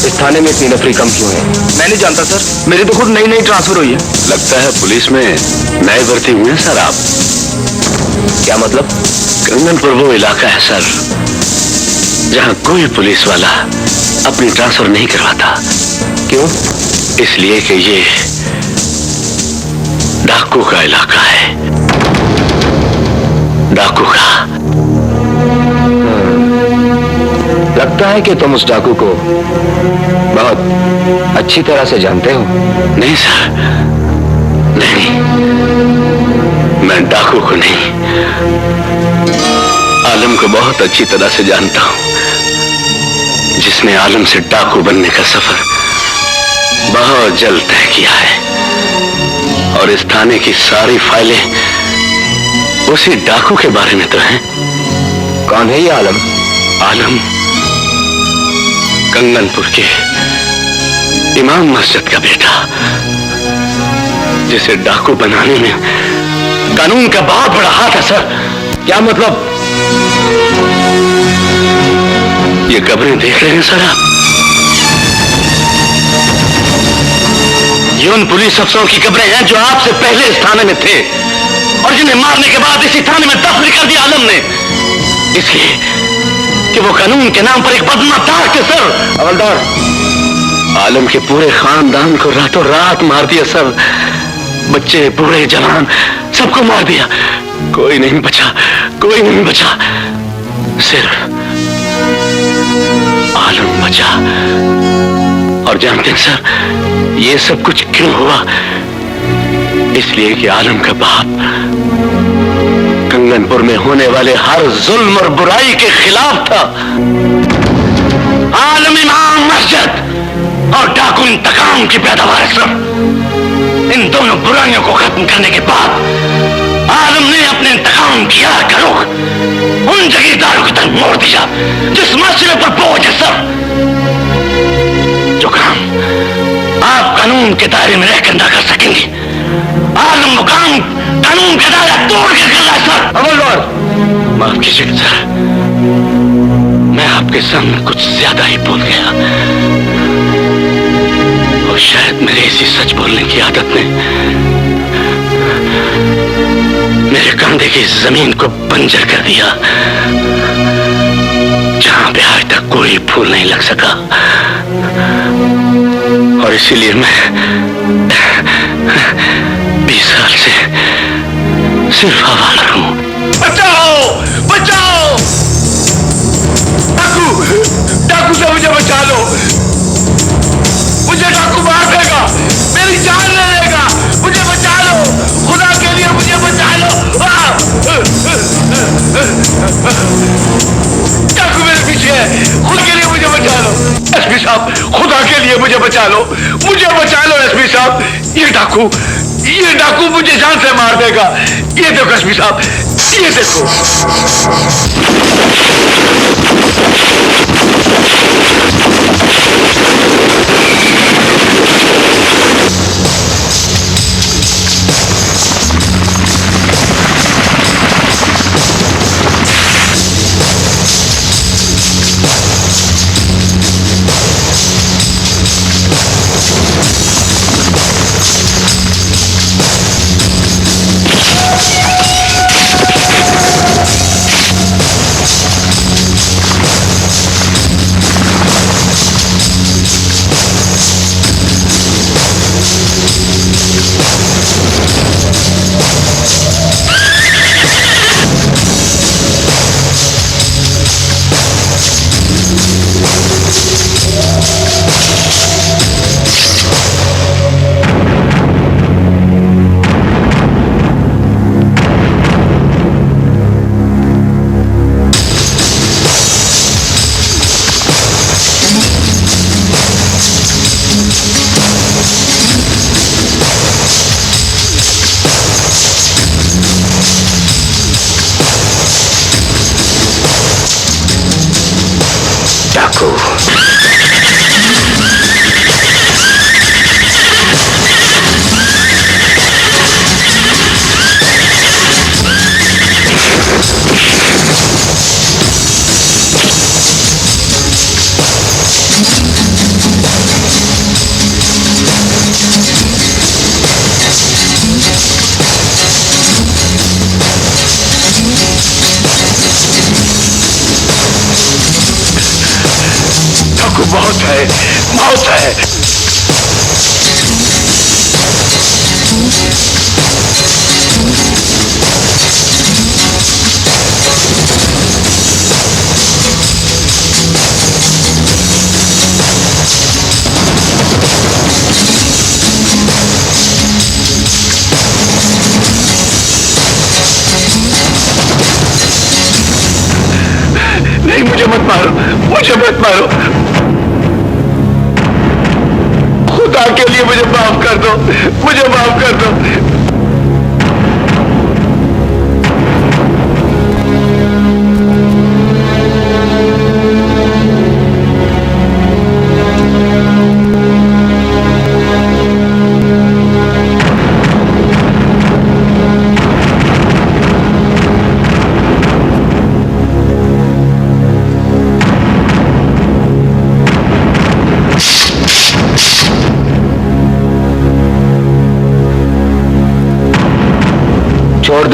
इस थाने में इतनी नफरी कम क्यों है? मैं नहीं जानता सर, मेरी तो खुद नई ट्रांसफर हुई है। लगता है पुलिस में नए भर्ती हुए हैं सर आप। क्या मतलब? कंगनपुर वो इलाका है सर जहां कोई पुलिस वाला अपनी ट्रांसफर नहीं करवाता। क्यों? इसलिए कि ये डाकू का इलाका है, डाकू का। लगता है कि तुम उस डाकू को बहुत अच्छी तरह से जानते हो। नहीं सर, नहीं, मैं डाकू को नहीं, आलम को बहुत अच्छी तरह से जानता हूं, जिसने आलम से डाकू बनने का सफर बहुत जल्द तय किया है। और इस थाने की सारी फाइलें उसी डाकू के बारे में तो हैं। कौन है ये आलम? आलम कंगनपुर के इमाम मस्जिद का बेटा, जिसे डाकू बनाने में कानून का बहुत बड़ा हाथ है सर। क्या मतलब? ये कब्रें देख रहे हैं सर आप? ये उन पुलिस अफसरों की कब्रें हैं जो आपसे पहले इस थाने में थे और जिन्हें मारने के बाद इसी थाने में दफन कर दिया आलम ने, इसलिए कि वो कानून के नाम पर एक बदमाश थे सर। हवलदार, आलम के पूरे खानदान को रातों रात मार दिया सर। बच्चे, बूढ़े, जवान, सबको मार दिया। कोई नहीं बचा, कोई नहीं बचा, सिर्फ आलम बचा। और जानते हैं सर ये सब कुछ क्यों हुआ? इसलिए कि आलम का बाप कंगनपुर में होने वाले हर जुल्म और बुराई के खिलाफ था। आलम इमाम मस्जिद और डाकू इंतकाम की पैदावार है सर। इन दोनों बुराइयों को खत्म करने के बाद आलम ने अपने इंतकाम किया का रुख उन जगीरदारों की तरफ मोड़ दिया जिस मसले पर बोझ है सर। जो काम आप कानून के दायरे में रहकर ना कर सकेंगे, आलम वो काम कानून का दायरा तोड़ कर कर रहा है सर। हवलदार, माफ कीजिएगा सर, मैं आपके सामने कुछ ज्यादा ही बोल गया और शायद मेरे इसी सच बोलने की आदत ने मेरे कंधे की जमीन को बंजर कर दिया, जहां पे आज तक कोई फूल नहीं लग सका। और इसीलिए मैं 20 साल से सिर्फ हवाला हूं। बचाओ, बचाओ! डाकू, डाकू से मुझे बचा लो। मुझे डाकू मार देगा, मेरी जान ले लेगा। मुझे बचा लो, खुदा के लिए मुझे बचा लो। डाकू मेरे पीछे है, खुद के लिए मुझे बचा लो। एसपी साहब, खुदा के लिए मुझे बचा लो, मुझे बचा लो एसपी साहब। ये डाकू मुझे जान से मार देगा। ये देखो एसपी साहब, ये देखो। मौत है, मौत है। नहीं, मुझे मत मारो, मुझे मत मारो। खुदा के लिए मुझे माफ कर दो, मुझे माफ कर दो।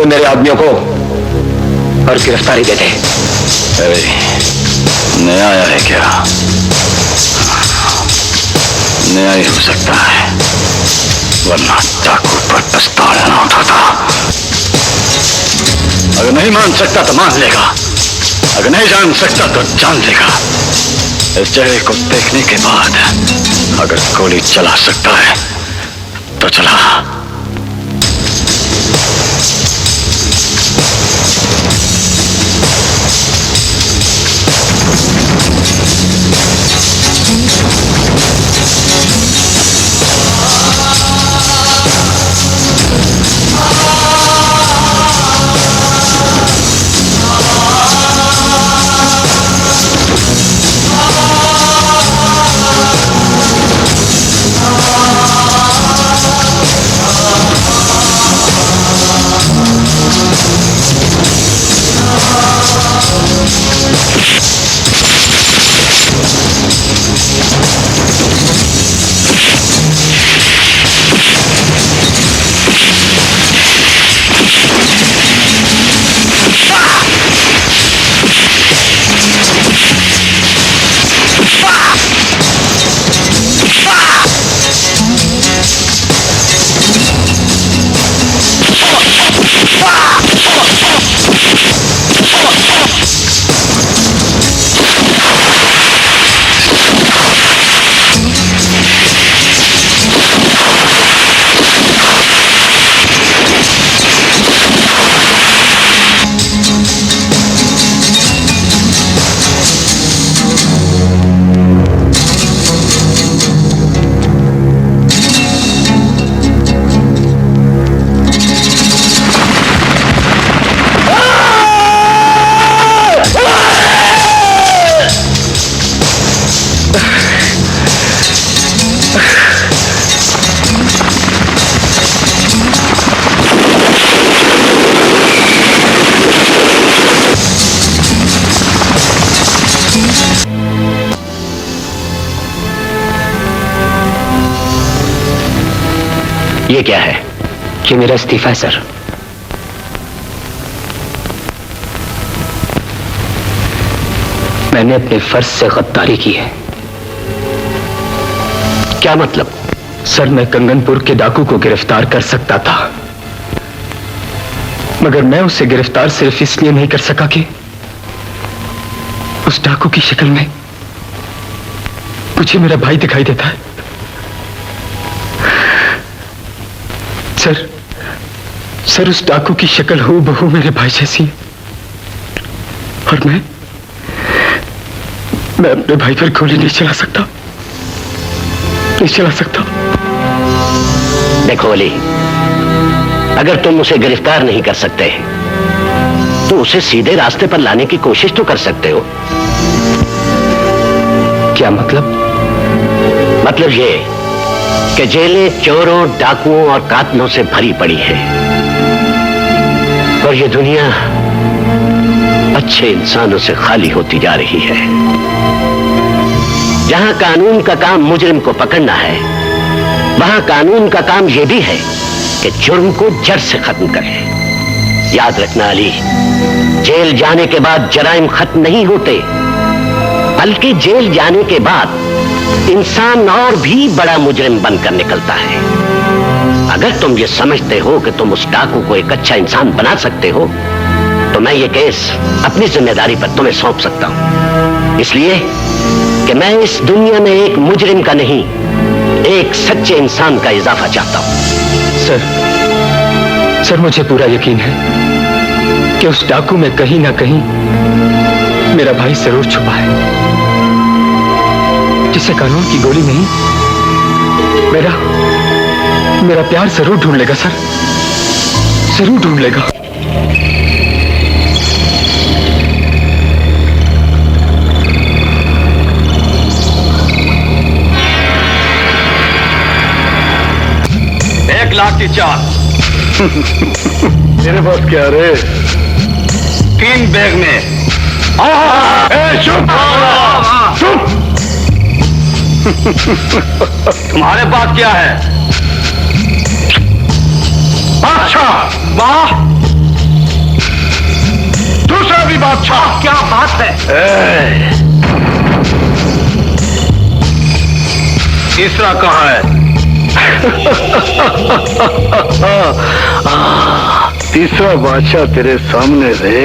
दे मेरे आदमियों को और गिरफ्तारी दे दे। नया आया है क्या? नया ही हो सकता है, वरना डाकू पर पिस्तौल न उठाता। अगर नहीं मान सकता तो मान लेगा, अगर नहीं जान सकता तो जान लेगा। इस चेहरे को देखने के बाद अगर गोली चला सकता है तो चला। ये क्या है? ये मेरा इस्तीफा है सर। मैंने अपने फर्ज से गद्दारी की है। क्या मतलब? सर, मैं कंगनपुर के डाकू को गिरफ्तार कर सकता था, मगर मैं उसे गिरफ्तार सिर्फ इसलिए नहीं कर सका कि उस डाकू की शक्ल में मुझे मेरा भाई दिखाई देता है। सर, उस डाकू की शक्ल हूबहू मेरे भाई जैसी है, और मैं अपने भाई पर गोली नहीं चला सकता। देखो अली, अगर तुम उसे गिरफ्तार नहीं कर सकते तो उसे सीधे रास्ते पर लाने की कोशिश तो कर सकते हो। क्या मतलब? मतलब ये कि जेलें चोरों, डाकुओं और कातलों से भरी पड़ी है, और ये दुनिया अच्छे इंसानों से खाली होती जा रही है। जहां कानून का काम मुजरिम को पकड़ना है, वहां कानून का काम यह भी है कि जुर्म को जड़ से खत्म करे। याद रखना अली, जेल जाने के बाद जराइम खत्म नहीं होते, बल्कि जेल जाने के बाद इंसान और भी बड़ा मुजरिम बनकर निकलता है। अगर तुम ये समझते हो कि तुम उस डाकू को एक अच्छा इंसान बना सकते हो, तो मैं ये केस अपनी जिम्मेदारी पर तुम्हें सौंप सकता हूं, इसलिए कि मैं इस दुनिया में एक मुजरिम का नहीं, एक सच्चे इंसान का इजाफा चाहता हूं। सर, मुझे पूरा यकीन है कि उस डाकू में कहीं ना कहीं मेरा भाई जरूर छुपा है, जिसे कानून की गोली नहीं, मेरा प्यार जरूर ढूंढ लेगा सर, जरूर ढूंढ लेगा। लाठी चार। मेरे पास क्या रे? 3 बैग में। चुप चुप। तुम्हारे पास क्या है? अच्छा, वाह, दूसरा भी बादशाह। क्या बात है? तीसरा कहाँ है? तीसरा बादशाह तेरे सामने रे।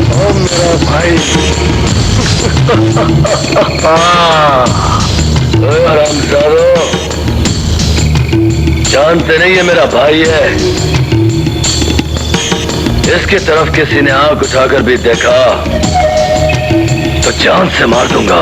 ओ मेरा भाई। हरामजादो, जानते नहीं ये मेरा भाई है। इसकी तरफ किसी ने आंख उठाकर भी देखा तो जान से मार दूंगा।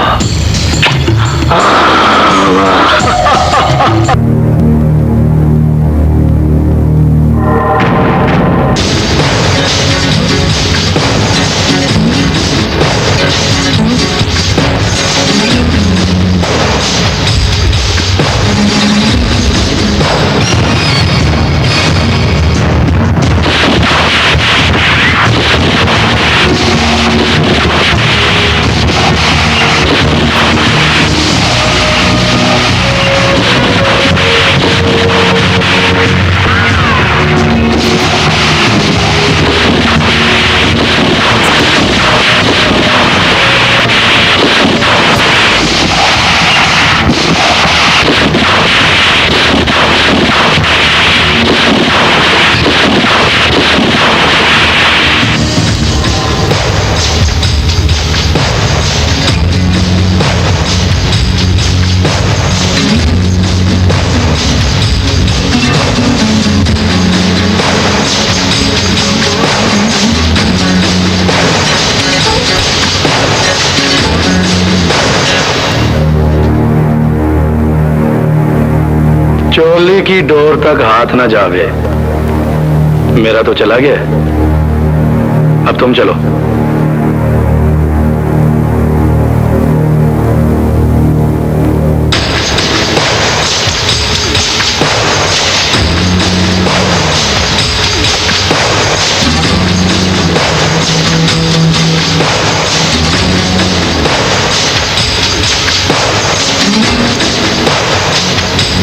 चोली की डोर तक हाथ ना जावे। मेरा तो चला गया, अब तुम चलो।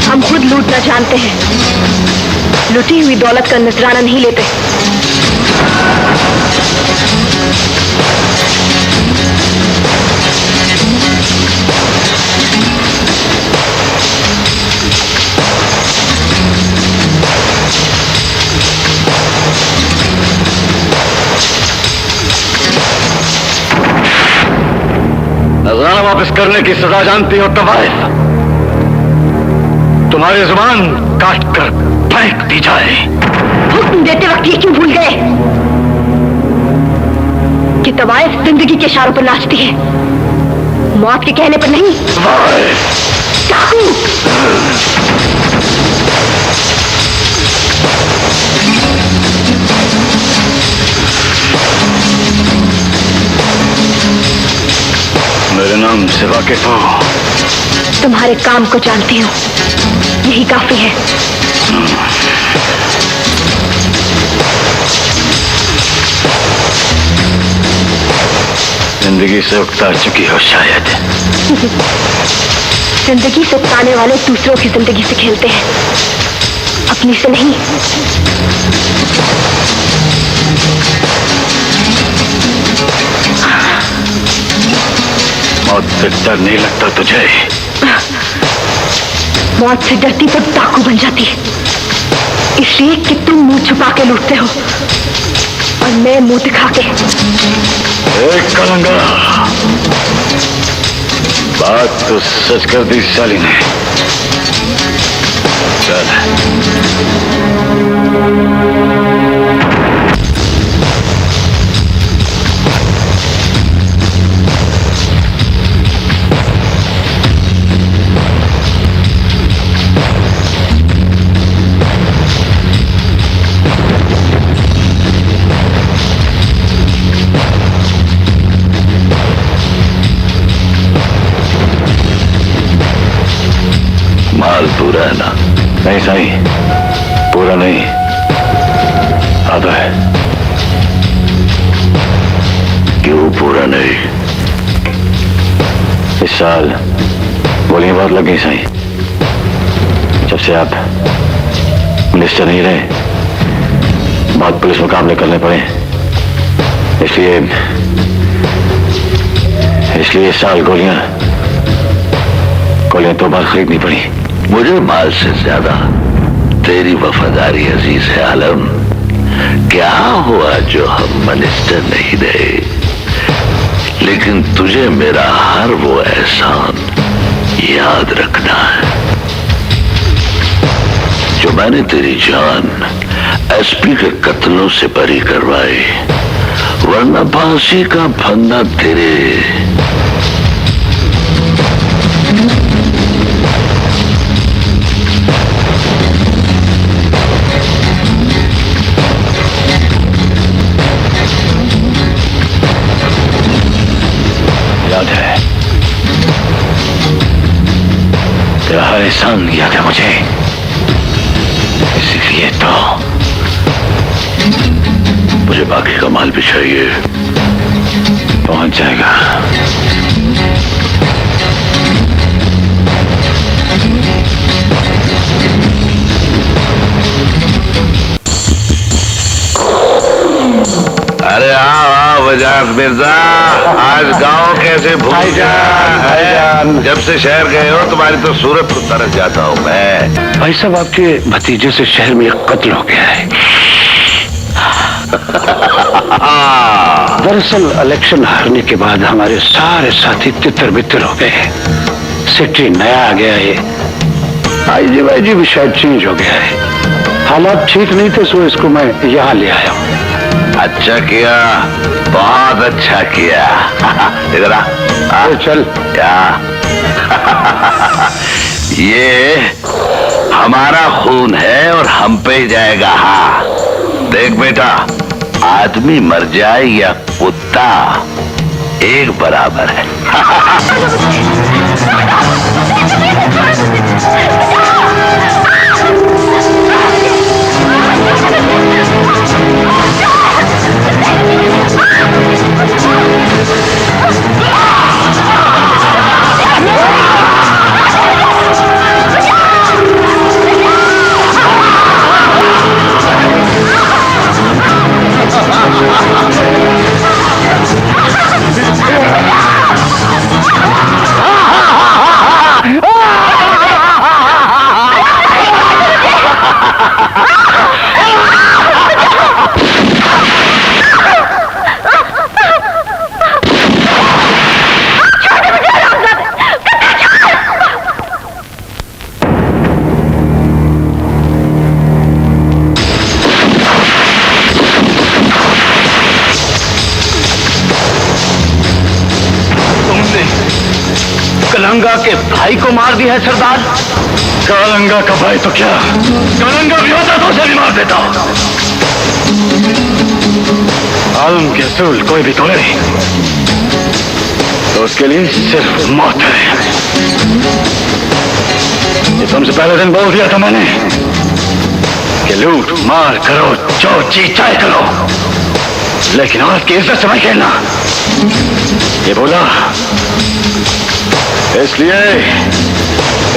हम खुद लूटना जानते हैं, लुटी हुई दौलत का नजराना नहीं लेते। नजराना वापस करने की सजा जानती हो तवाइफ? तुम्हारी जुबान काट कर फेंक दी जाए। हुक्म देते वक्त ये क्यों भूल गए कि तवाइफ जिंदगी के इशारों पर नाचती है, मौत के कहने पर नहीं। चाकू! मेरे नाम से वाकिफ हो? तुम्हारे काम को जानती हूँ, यही काफी है। जिंदगी से उकता चुकी हो शायद। जिंदगी से उकताने वाले दूसरों की जिंदगी से खेलते हैं, अपनी से नहीं। मौत से डर नहीं लगता तुझे? मौत से डरती तो डाकू बन जाती, इसलिए कि तुम मुंह छुपा के लूटते हो और मैं मुंह दिखा के। एक कलंगा, बात तो सच कर दी साली ने। चल। माल पूरा है ना? नहीं साईं, पूरा नहीं। इरादा है। क्यों पूरा नहीं? इस साल गोलियां बहुत लग गई साईं। जब से आप मिनिस्टर नहीं रहे, बहुत पुलिस मुकाबले करने पड़े, इसलिए इस साल गोलियां तो बार खरीदनी पड़ी। मुझे माल से ज्यादा तेरी वफादारी अजीज है आलम। क्या हुआ जो हम मिनिस्टर नहीं रहे, लेकिन तुझे मेरा हर वो एहसान याद रखना है जो मैंने तेरी जान एसपी के कत्लों से बरी करवाई, वरना फांसी का फंदा तेरे याद है, तेरा हर एहसान याद है मुझे, इसलिए तो मुझे बाकी का माल भी चाहिए। पहुंच जाएगा। अरे आओ वजात मिर्जा, आज गांव कैसे भूल जाए? जब से शहर गए हो तुम्हारी तो सूरत को तरस जाता हूँ मैं। भाई साहब, आपके भतीजे से शहर में एक कत्ल हो गया है। दरअसल इलेक्शन हारने के बाद हमारे सारे साथी तितर बितर हो गए। सेक्रेटरी नया आ गया है, आईजी भी शायद चेंज हो गया है। हालात ठीक नहीं थे, सो इसको मैं यहाँ ले आया हूँ। अच्छा किया, बहुत अच्छा किया। इधर आ, चल क्या? ये हमारा खून है और हम पे ही जाएगा। हाँ देख बेटा, आदमी मर जाए या कुत्ता एक बराबर है। कलंगा के भाई को मार दिया है सरदार। कलंगा का भाई तो क्या, कलंगा भी होता तो उसे भी मार देता। आलम के असूल कोई भी तोड़े तो उसके लिए सिर्फ मौत है। ये तुमसे पहले दिन बोल दिया था मैंने कि लूट मार करो, जो जी चाहे करो, लेकिन औरत की इज्जत से मत खेलना। ये बोला इसलिए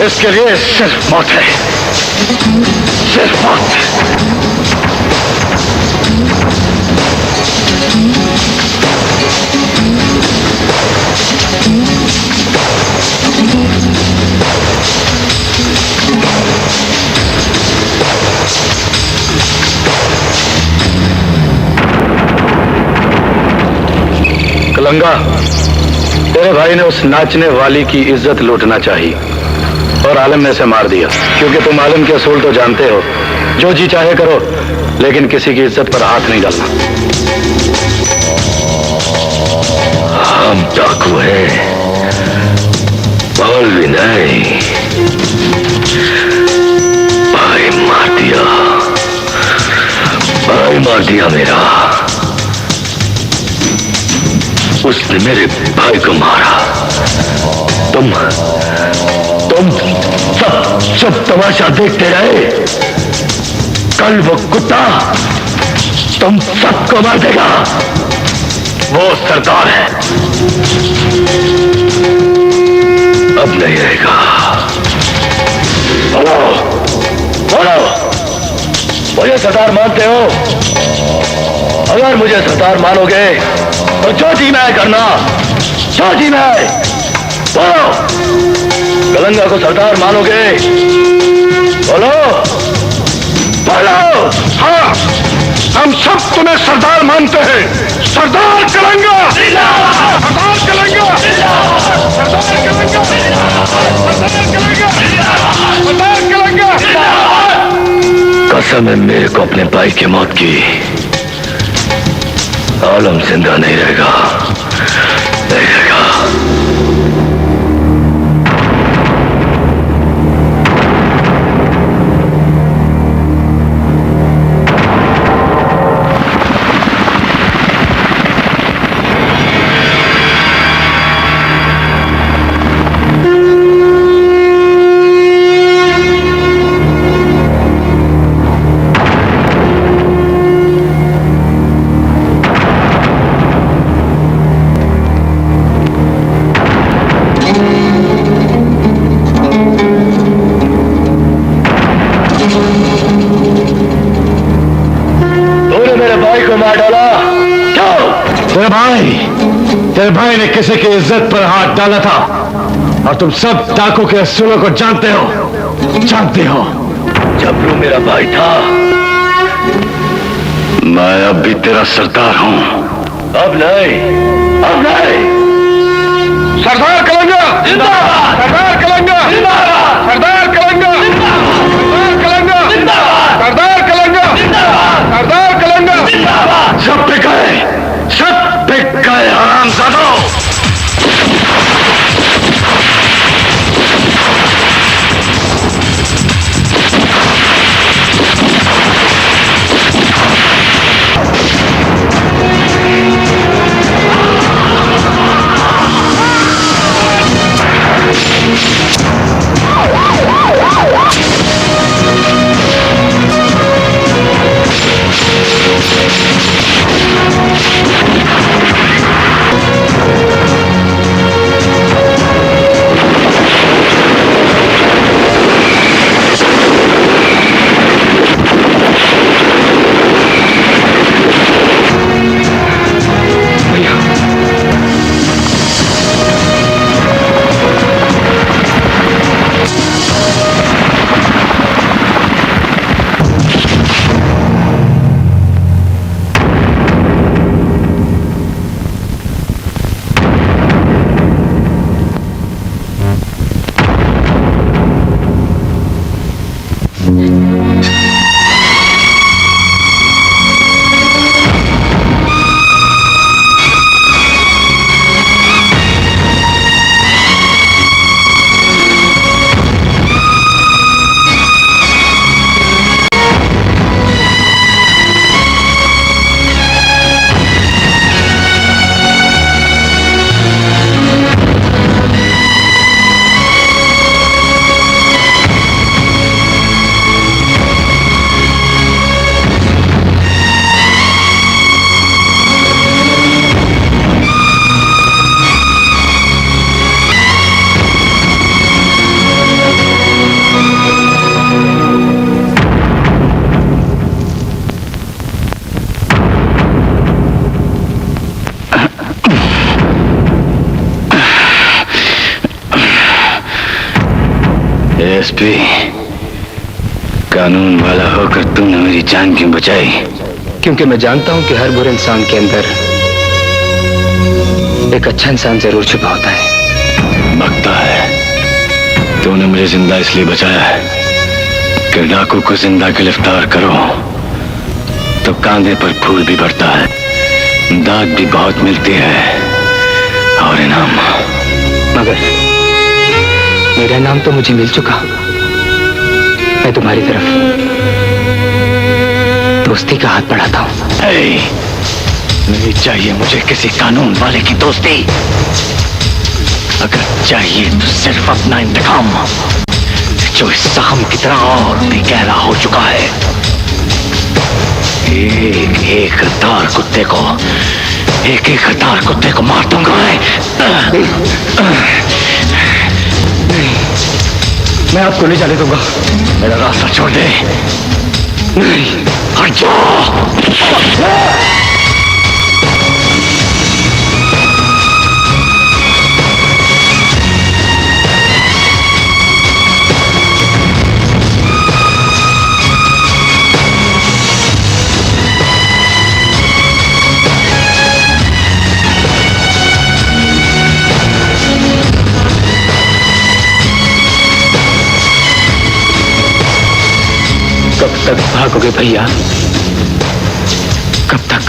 इसके लिए सिर्फ मौत है, सिर्फ मौत। कलंगा, तेरे भाई ने उस नाचने वाली की इज्जत लूटना चाहिए और आलम ने इसे मार दिया, क्योंकि तुम आलम के असूल तो जानते हो, जो जी चाहे करो, लेकिन किसी की इज्जत पर हाथ नहीं डालना। हम डाकू हैं, और भी नहीं। भाई मार दिया मेरा। उसने मेरे भाई को मारा। तुम सब तमाशा देखते रहे। कल वो कुत्ता तुम सबको मार देगा। वो सरदार है, अब नहीं रहेगा। बोलो बोलो, मुझे सरदार मानते हो? अगर मुझे सरदार मानोगे तो जो जी मैं करना, जो जी मैं। बोलो, कलंगा को सरदार मानोगे? बोलो बोलो। हाँ, हम सब तुम्हें सरदार मानते हैं। सरदार कलंगा, सरदार कलंगा, सरदार कलंगा, सरदार कलंगा। कसम है मेरे को अपने भाई की मौत की। आलम जिंदा नहीं रहेगा, नहीं रहेगा। तेरे भाई ने किसी की इज्जत पर हाथ डाला था और तुम सब डाकू के असूलों को जानते हो, जानते हो। जबरू मेरा भाई था, मैं अब भी तेरा सरदार हूं। अब नहीं, अब नहीं। सरदार कलंगा जिंदाबाद, सरदार कलंगा जिंदाबाद, सरदार कलंगा जिंदाबाद, सरदार कलंगा जिंदाबाद, सरदार कलंगा जिंदाबाद, सरदार कलंगा जिंदाबाद। सब पे गए, सब पे गए हरामजादों। एसपी, कानून वाला होकर तुमने मेरी जान क्यों बचाई? क्योंकि मैं जानता हूं कि हर बुरे इंसान के अंदर एक अच्छा इंसान जरूर छुपा होता है। लगता है तूने मुझे जिंदा इसलिए बचाया है कि डाकू को जिंदा गिरफ्तार करो तो कांधे पर फूल भी बढ़ता है, दाद भी बहुत मिलती है और इनाम। मगर मेरा नाम तो मुझे मिल चुका। मैं तुम्हारी तरफ दोस्ती का हाथ बढ़ाता हूं। नहीं चाहिए मुझे किसी कानून वाले की दोस्ती। अगर चाहिए तो सिर्फ अपना इंतकाम, जो इस जख्म की तरह और भी गहरा हो चुका है। एक एक गद्दार कुत्ते को, एक एक गद्दार कुत्ते को मार दूंगा मैं आपको नहीं जाने दूंगा। मेरा रास्ता छोड़ दे। नहीं, हट जाओ। कब तक भागोगे भैया? कब तक?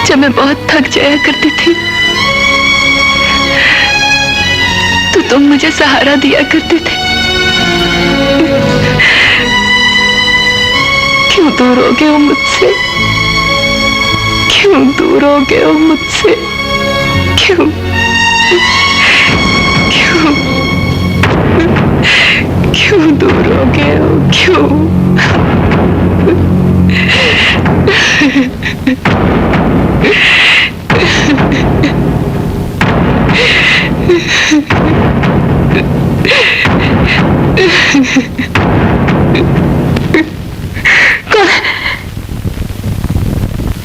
जब मैं बहुत थक जाया करती थी तो तुम मुझे सहारा दिया करते थे। क्यों दूर हो गए हो मुझसे? क्यों दूर हो गए हो मुझसे? क्यों क्यों क्यों दूर हो गए हो? क्यों?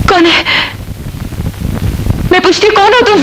कौन है? मैं पूछती कौन हो तुम?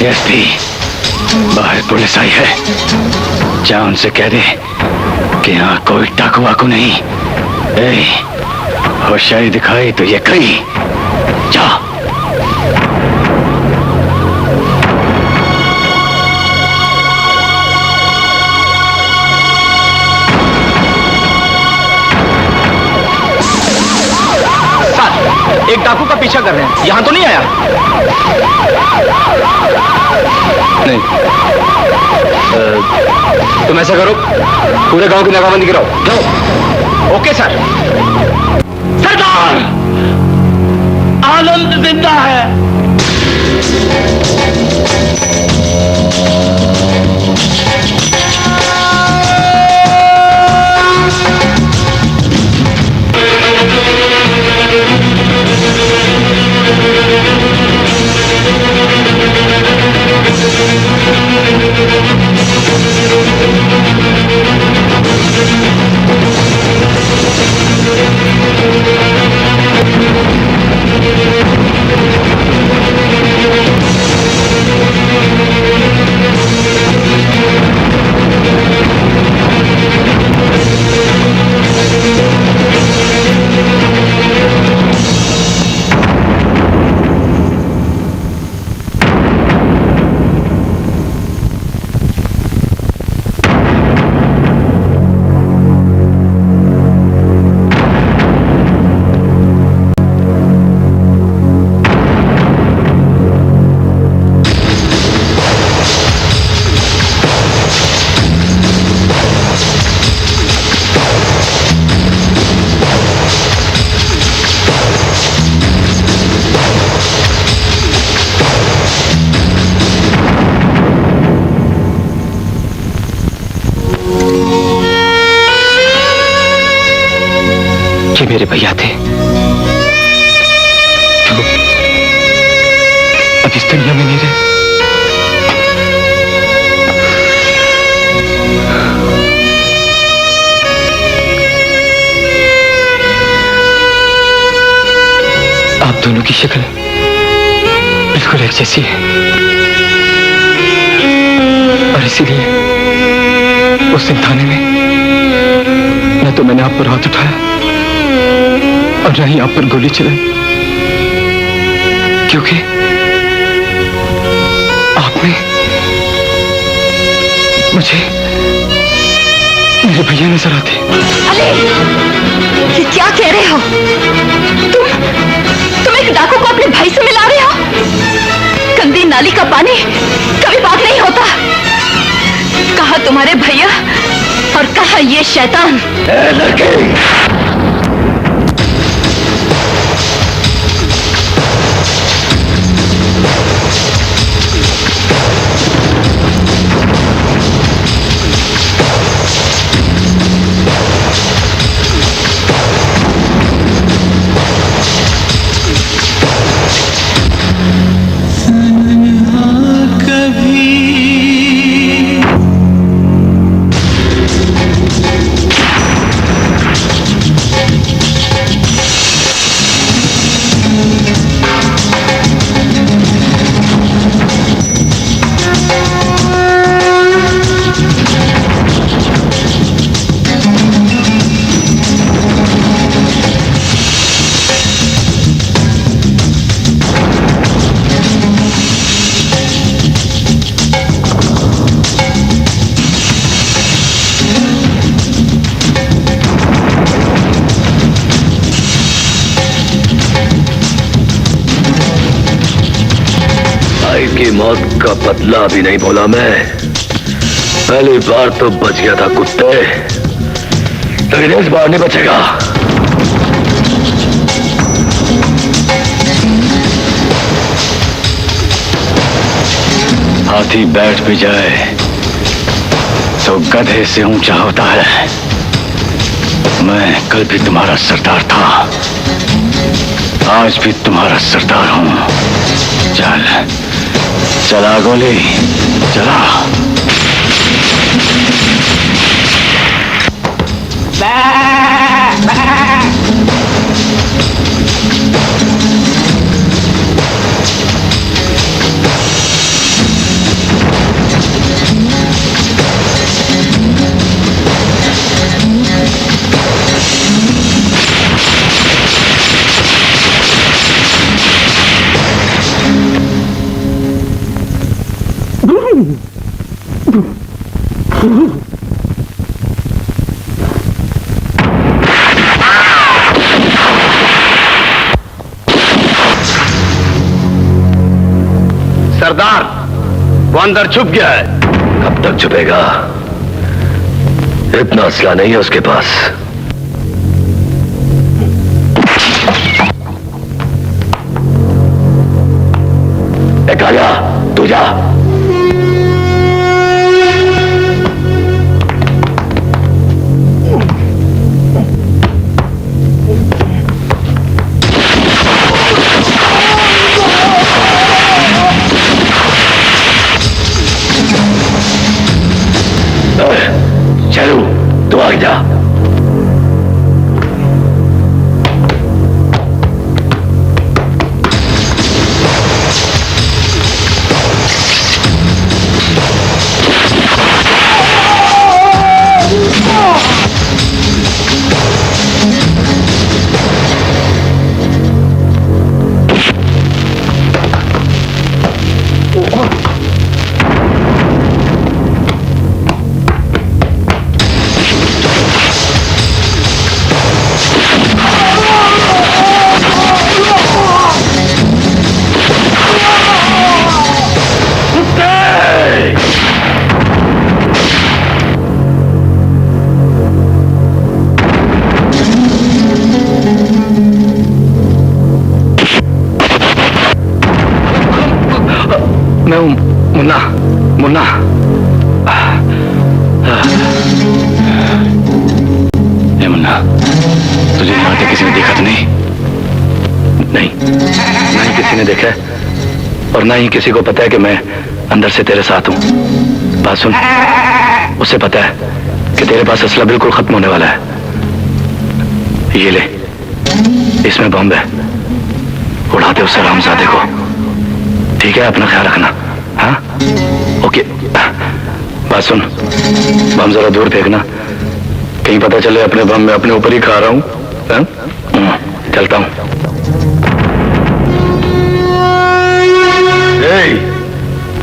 एसपी, बाहर पुलिस आई है। जा उनसे कह दे कि यहाँ कोई डाकू वाकू नहीं। ए, होशियारी दिखाई तो ये गई। जा। एक डाकू का पीछा कर रहे हैं, यहां तो नहीं आया? नहीं। तुम ऐसा करो, पूरे गांव की नाकाबंदी कराओ। जाओ। Okay sir. सरदार, आनंद जिंदा है। ये मेरे भैया थे जो अब इस दुनिया में नहीं रहे। आप दोनों की शक्ल बिल्कुल एक जैसी है और इसीलिए उस दिन थाने में न तो मैंने आप पर हाथ उठाया और न ही आप पर गोली चलाई, क्योंकि आपने मुझे मेरे भैया नजर आते। अली, ये क्या कह रहे हो? तुम एक डाकू को अपने भाई से मिला रहे हो? गंदी नाली का पानी कभी पाक नहीं होता। कहा तुम्हारे भैया और कहा ये शैतान। लड़के, की मौत का बदला भी नहीं बोला मैं। पहली बार तो बच गया था कुत्ते, लेकिन इस बार नहीं बचेगा। हाथी बैठ भी जाए तो गधे से ऊंचा होता है। मैं कल भी तुम्हारा सरदार था, आज भी तुम्हारा सरदार हूं। चल चला गोली चला। सरदार, वो अंदर छुप गया है। कब तक छुपेगा? इतना असला नहीं है उसके पास। कालिया, तू जा। चलो, तू आगे जा। मैं हूं मुन्ना। मुन्ना, ए मुन्ना, तुझे यहाँ आते किसी ने देखा तो नहीं? नहीं, ना ही किसी ने देखा है और ना ही किसी को पता है कि मैं अंदर से तेरे साथ हूं। बात सुन, उसे पता है कि तेरे पास असला बिल्कुल खत्म होने वाला है। ये ले, इसमें बम है, उड़ाते उससे रामजादे को। ठीक है, अपना ख्याल रखना। हाँ, ओके। बात सुन, बम जरा दूर फेंकना, कहीं पता चले अपने बम में अपने ऊपर ही खा रहा हूं। चलता हूं।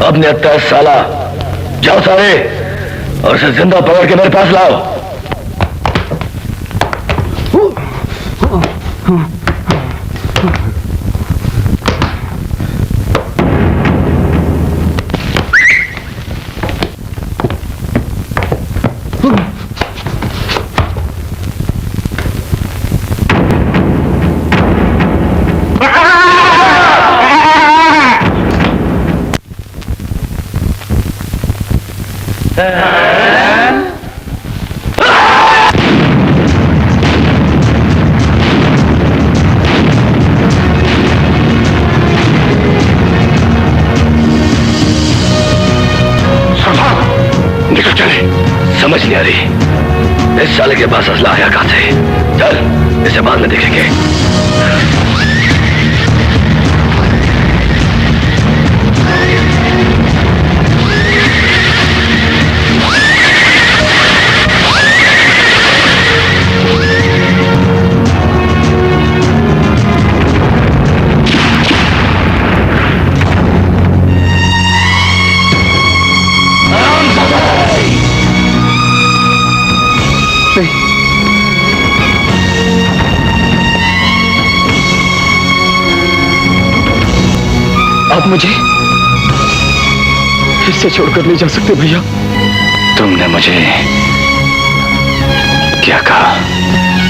अब नियत्ता है साला, जाओ सारे और उसे जिंदा पकड़ के मेरे पास लाओ। समझ नहीं आ रही इस साले के पास असला आया कहां से। चल, इसे बाद में देखेंगे। आप मुझे फिर से छोड़कर नहीं जा सकते भैया। तुमने मुझे क्या कहा?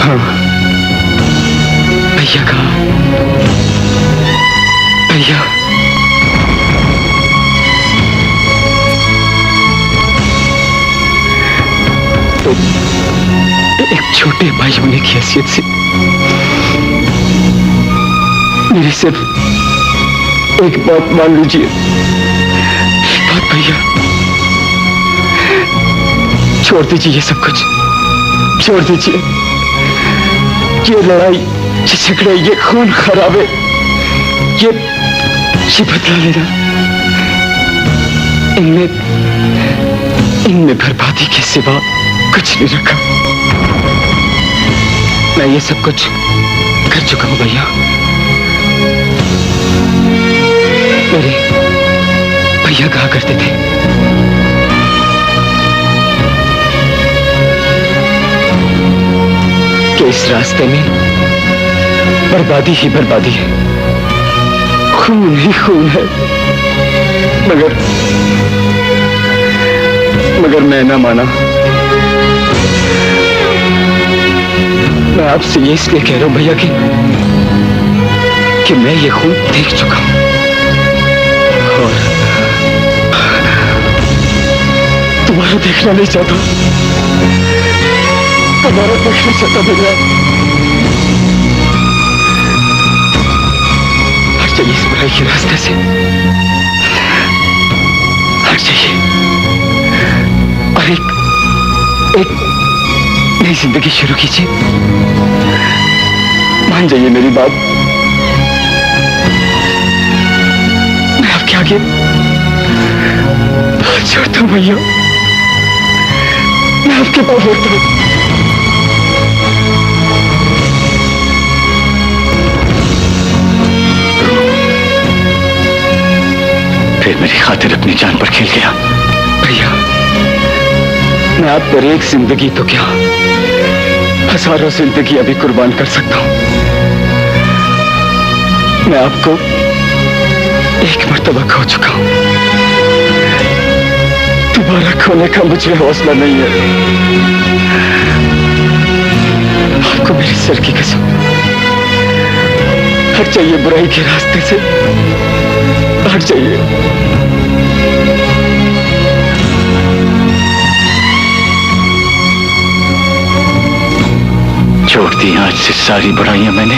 हाँ, भैया कहा। भैया, तो एक छोटे भाई होने की हैसियत से मेरी सिर्फ एक बात मान लीजिए। एक बात भैया, छोड़ दीजिए ये सब कुछ, छोड़ दीजिए ये लड़ाई, ये झगड़े, ये खून खराबे, ये बदला लेना, इनमें बर्बादी के सिवा कुछ नहीं रखा। मैं ये सब कुछ कर चुका हूं भैया। मेरे भैया कहा करते थे, इस रास्ते में बर्बादी ही बर्बादी है, खून ही खून है। मगर मैं ना माना। मैं आपसे ये इसलिए कह रहा हूं भैया कि मैं ये खून देख चुका हूं और तुम्हारा देखना नहीं चाहता, तुम्हारा देखना चाहता भैया। हट जाइए इस बुराई के रास्ते से, हट जाइए और एक नई जिंदगी शुरू कीजिए। मान जाइए मेरी बात, मैं आपके आगे हाथ जोड़ता हूं भैया, मैं आपके पास जोड़ता हूं। फिर मेरी खातिर अपनी जान पर खेल गया। भैया मैं आप पर एक जिंदगी तो क्या, हजारों जिंदगी अभी कुर्बान कर सकता हूं। मैं आपको एक मर्तबा खो चुका हूं, दोबारा खोने का मुझे हौसला नहीं है। आपको मेरे सर की कसम, हट जाइए बुराई के रास्ते से, हट जाइए। छोड़ दी आज से सारी बुराइयां मैंने।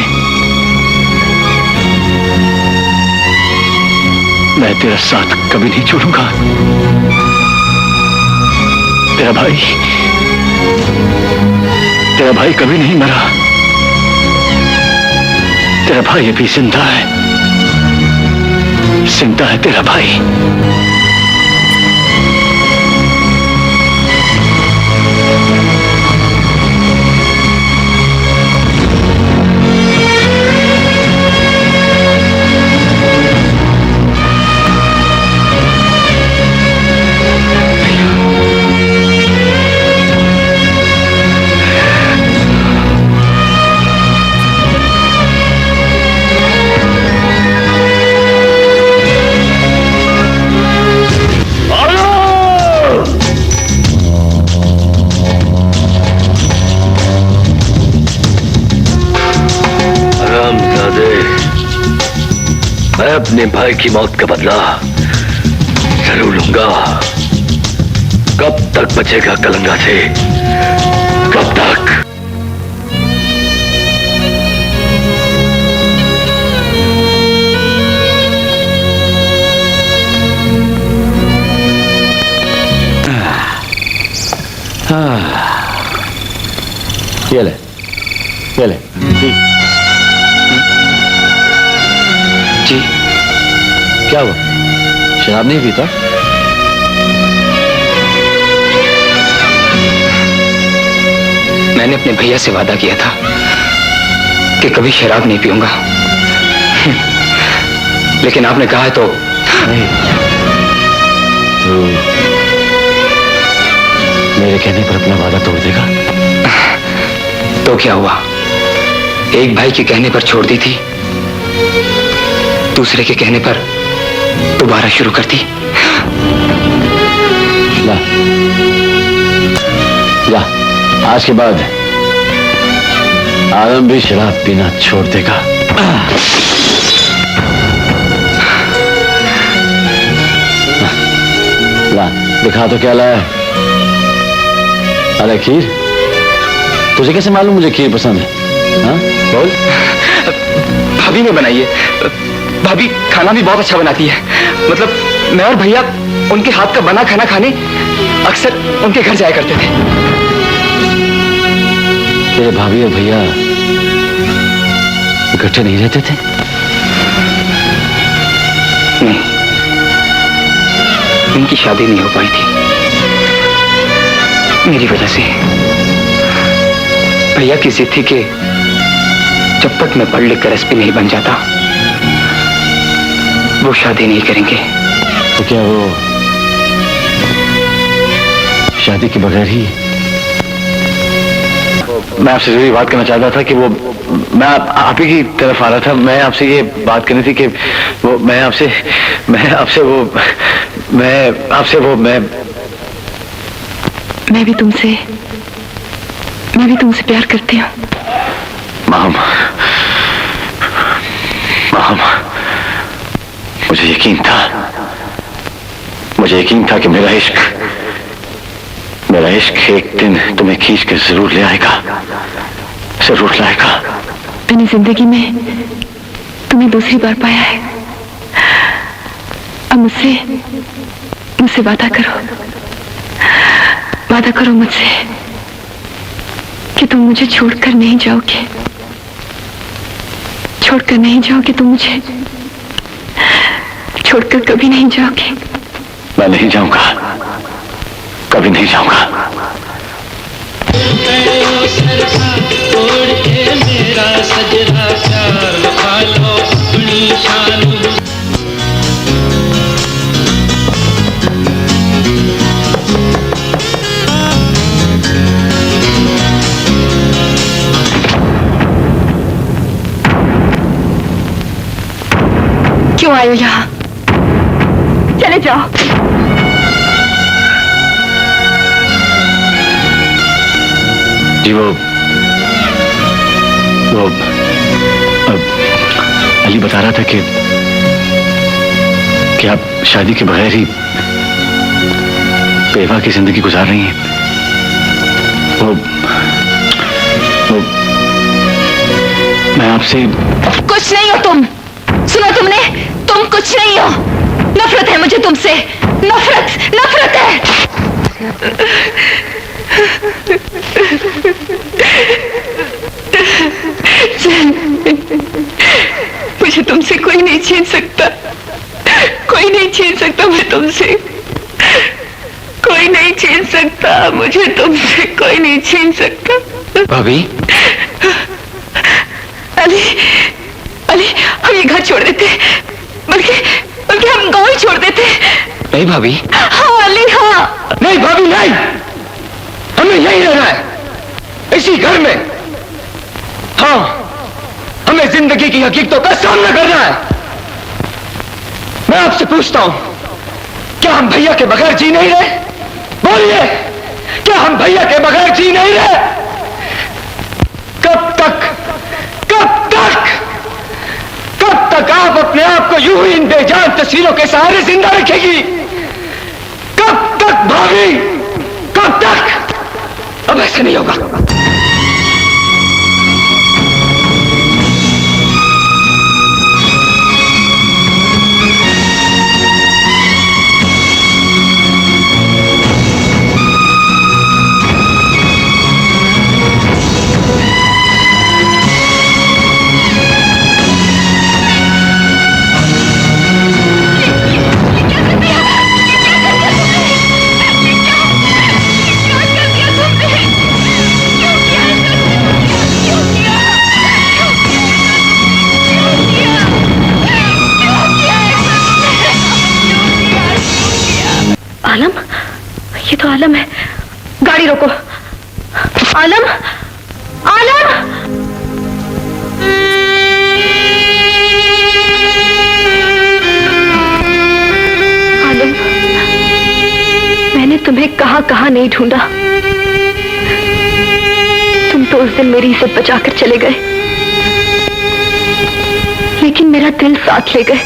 मैं तेरा साथ कभी नहीं छोड़ूंगा। तेरा भाई कभी नहीं मरा। तेरा भाई अभी जिंदा है, जिंदा है तेरा भाई। मैं अपने भाई की मौत का बदला जरूर लूंगा। कब तक बचेगा कलंगा से, कब तक? ये ले जी क्या हुआ? शराब नहीं पीता? मैंने अपने भैया से वादा किया था कि कभी शराब नहीं पीऊंगा, लेकिन आपने कहा है तो नहीं। तो मेरे कहने पर अपना वादा तोड़ देगा? तो क्या हुआ? एक भाई के कहने पर छोड़ दी थी, दूसरे के कहने पर दोबारा शुरू कर दी। ला, आज के बाद आलम भी शराब पीना छोड़ देगा। ला, दिखा तो क्या लाया। अरे खीर, तुझे कैसे मालूम मुझे खीर पसंद है? हाँ बोल। भाभी ने बनाई है। भाभी खाना भी बहुत अच्छा बनाती है। मतलब मैं और भैया उनके हाथ का बना खाना खाने अक्सर उनके घर जाया करते थे। तेरे भाभी और भैया इकट्ठे नहीं रहते थे? नहीं, उनकी शादी नहीं हो पाई थी मेरी वजह से। भैया की जिद थी कि जब तक मैं पढ़ लिख कर एसपी नहीं बन जाता वो शादी नहीं करेंगे। तो क्या वो शादी के बगैर ही मैं आपसे जरूरी बात करना चाहता था कि वो मैं आप ही की तरफ आ रहा था। मैं आपसे ये बात करनी थी कि वो मैं आपसे मैं भी तुमसे प्यार करती हूँ। माम, मुझे यकीन था कि मेरा इश्क एक दिन तुम्हें खींच के जरूर ले आएगा, जरूर लाएगा। मैंने जिंदगी में तुम्हें दूसरी बार पाया है। अब मुझसे वादा करो मुझसे कि तुम मुझे छोड़कर नहीं जाओगे, तुम मुझे छोड़कर कभी नहीं जाओगे। मैं नहीं जाऊंगा, कभी नहीं जाऊंगा। मेरा सजरा प्यार खा लो अपनी शान। क्यों आए हो यहाँ? चले जाओ। जी वो अली बता रहा था कि आप शादी के बगैर ही बेवा की जिंदगी गुजार रही हैं। वो मैं आपसे कुछ नहीं हो तुम। सुना तुमने? तुम कुछ नहीं हो। नफरत है मुझे तुमसे, नफरत है। मुझे तुमसे कोई नहीं छीन सकता, मैं तुमसे कोई नहीं छीन सकता, मुझे तुमसे कोई नहीं छीन सकता। भाभी, अली हम ये घर छोड़ देते, बल्कि हम गांव ही छोड़ देते। नहीं भाभी। हाँ अली, हाँ। नहीं भाभी, नहीं, हमें यहीं रहना है, इसी घर में। हाँ, हमें जिंदगी की हकीकतों का सामना करना है। मैं आपसे पूछता हूं, क्या हम भैया के बगैर जी नहीं रहे? बोलिए, क्या हम भैया के बगैर जी नहीं रहे? कब तक आप अपने आप को यूं ही इन बेजान तस्वीरों के सहारे जिंदा रखेगी? कब तक भाभी, कब तक? अब ऐसे नहीं होगा। आलम, ये तो आलम है। गाड़ी रोको। आलम, मैंने तुम्हें कहां नहीं ढूंढा। तुम तो उस दिन मेरी इज्जत बचाकर चले गए, लेकिन मेरा दिल साथ ले गए।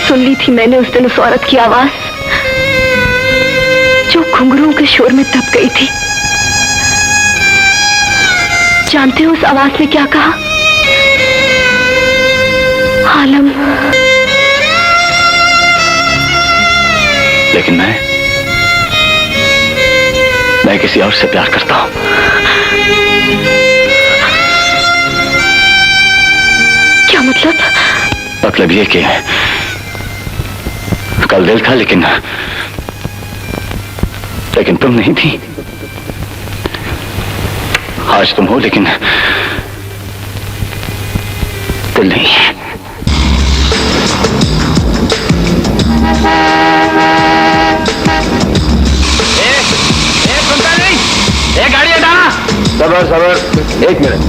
सुन ली थी मैंने उस दिन उस औरत की आवाज, जो घुंघरूओं के शोर में दब गई थी। जानते हो उस आवाज ने क्या कहा? आलम। लेकिन मैं किसी और से प्यार करता हूं। क्या मतलब? मतलब ये कि कल दिल था, लेकिन तुम नहीं थी। आज तुम हो, लेकिन दिल नहीं है। सुनता नहीं? गाड़ी सबर सबर, एक मिनट।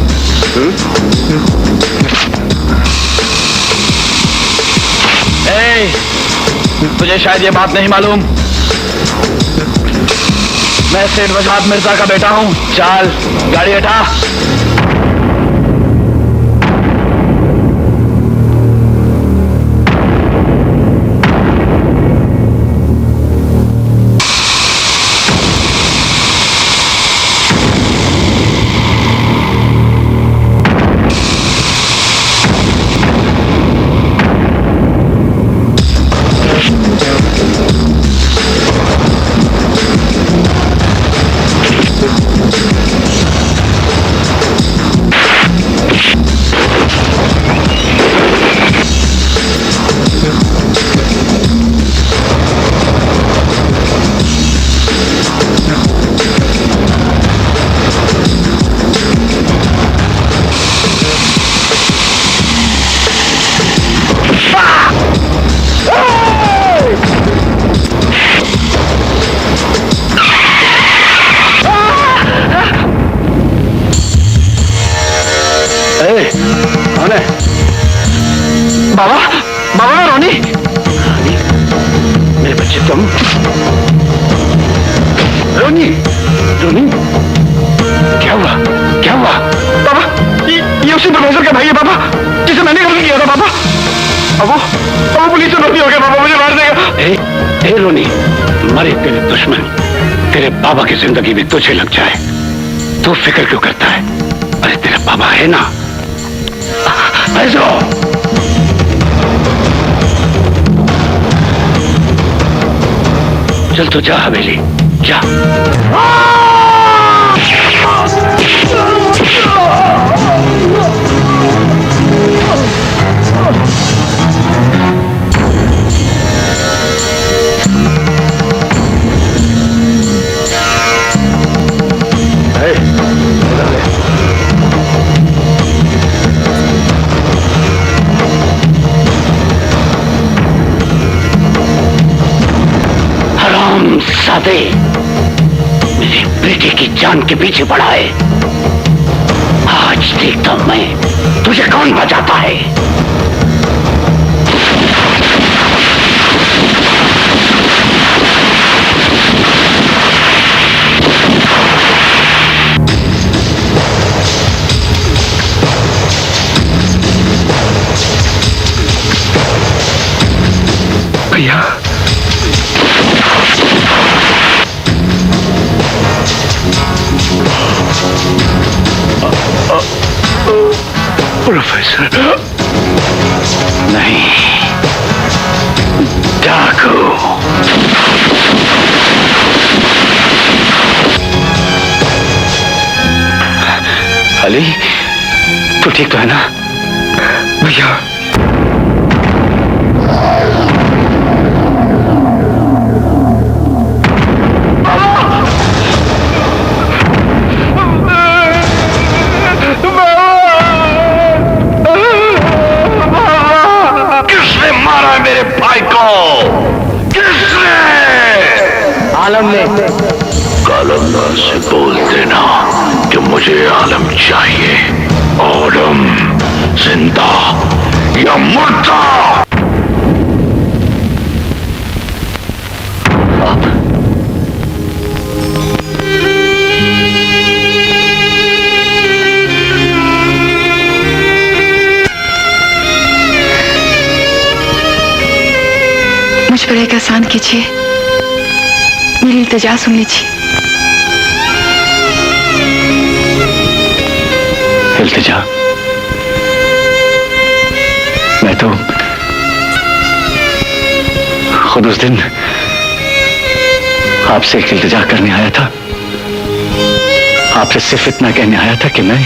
तुझे शायद ये बात नहीं मालूम, मैं सेठ वजाहत मिर्जा का बेटा हूं। चल गाड़ी हटा। कौन है? बाबा, बाबा रोनी। मेरे बच्चे तुम? रोनी, रोनी, क्या हुआ? क्या हुआ? बाबा, ये उसी प्रोफेसर का भाई है बाबा, जिसे मैंने कभी किया था बाबा। अब पुलिस से भर्ती हो गया बाबा, मुझे मार देगा। ए रोनी, मरे तेरे दुश्मन तेरे बाबा की जिंदगी में तुझे लग जाए तो फिक्र क्यों करता है? अरे तेरा बाबा है ना, ऐसा चल तो जा हवेली जा। सादे मेरे बेटे की जान के पीछे पड़ा है। आज देखता हूं मैं तुझे कौन बचाता है। भैया, प्रोफेसर नहीं, डाकू। अली, तू ठीक तो है ना? भैया, मेरे भाई को किसने? आलम ने। कालंदा से बोल देना कि मुझे आलम चाहिए। आलम जिंदा या मुर्दा? मुझ पर एक एहसान कीजिए, मेरी इल्तिजा सुन लीजिए। इल्तिजा? मैं तो खुद उस दिन आपसे एक इल्तिजा करने आया था, आपसे सिर्फ इतना कहने आया था कि मैं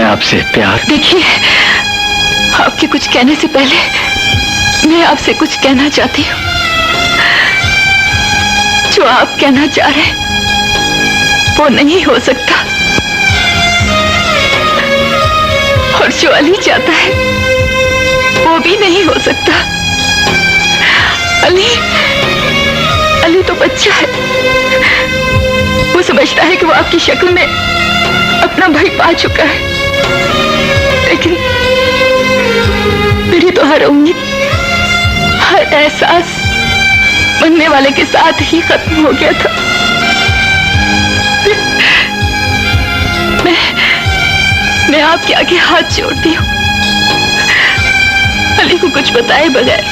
आपसे प्यार। देखिए, आपके कुछ कहने से पहले मैं आपसे कुछ कहना चाहती हूँ। जो आप कहना चाह रहे हैं वो नहीं हो सकता, और जो अली चाहता है वो भी नहीं हो सकता। अली अली तो बच्चा है। वो समझता है कि वो आपकी शक्ल में अपना भाई पा चुका है, लेकिन मेरी तो हर उम्मीद, हर एहसास बनने वाले के साथ ही खत्म हो गया था। मैं आपके आगे हाथ जोड़ती हूँ, अली को कुछ बताए बगैर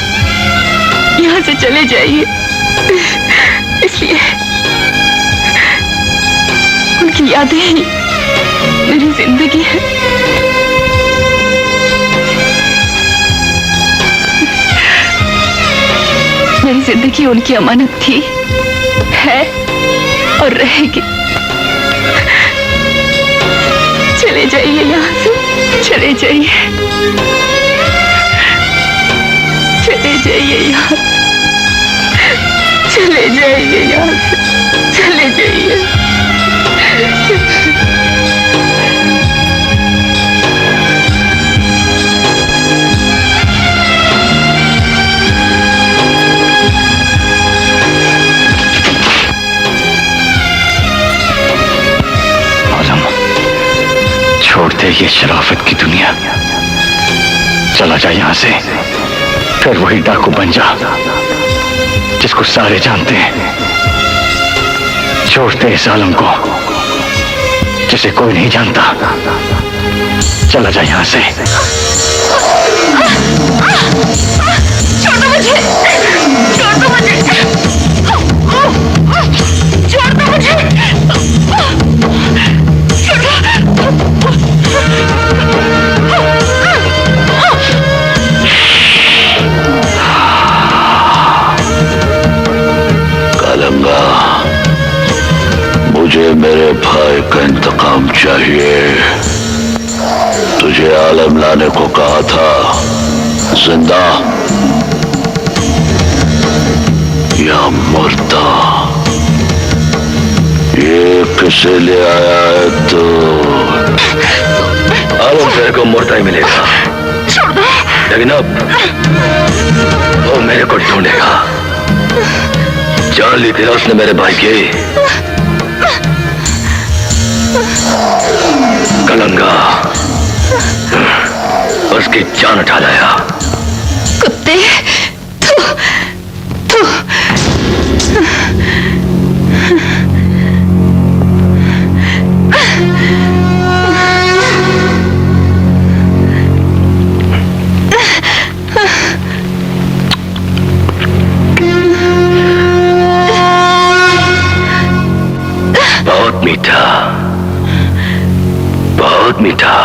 यहाँ से चले जाइए। इसलिए उनकी यादें ही मेरी जिंदगी है। मेरी जिंदगी उनकी अमानत थी, है और रहेगी। चले जाइए यहाँ से, चले जाइए, चले जाइए यहाँ, चले जाइए यहाँ से, चले जाइए। छोड़ दे ये शराफत की दुनिया, चला जा यहां से, फिर वही डाकू बन जा जिसको सारे जानते हैं। छोड़ दे इस आलम को जिसे कोई नहीं जानता, चला जा यहां से। छोड़ दो मुझे, छोड़ दो मुझे, छोड़ दो मुझे, कलंगा, मुझे मेरे भाई का इंतकाम चाहिए। तुझे आलम लाने को कहा था, जिंदा या मुर्दा, ये किसे ले आया है तू? आलम तेरे को मुर्दा ही मिलेगा, लेकिन अब वो मेरे को ढूंढेगा। जान ली थी उसने मेरे भाई की। कलंगा उसकी जान उठा लाया। कुत्ते, तू बहुत मीठा, बहुत मीठा।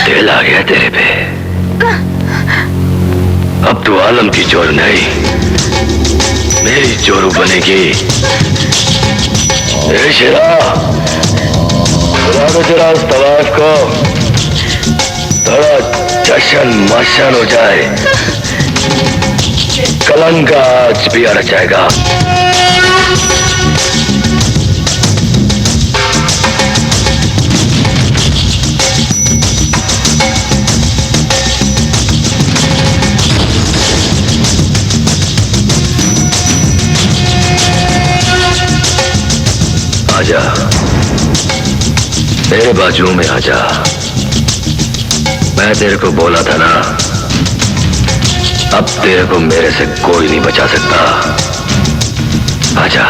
दिल आ गया तेरे पे। अब तू आलम की जोरू नहीं, मेरी जोरू बनेगी। ए शेरा, बुला दो जरा उस तवाफ को, थोड़ा जश्न मशन हो जाए। कलंगा आज भी आ जाएगा। आजा, मेरे बाजू में आजा। मैं तेरे को बोला था ना, अब तेरे को मेरे से कोई नहीं बचा सकता। आजा,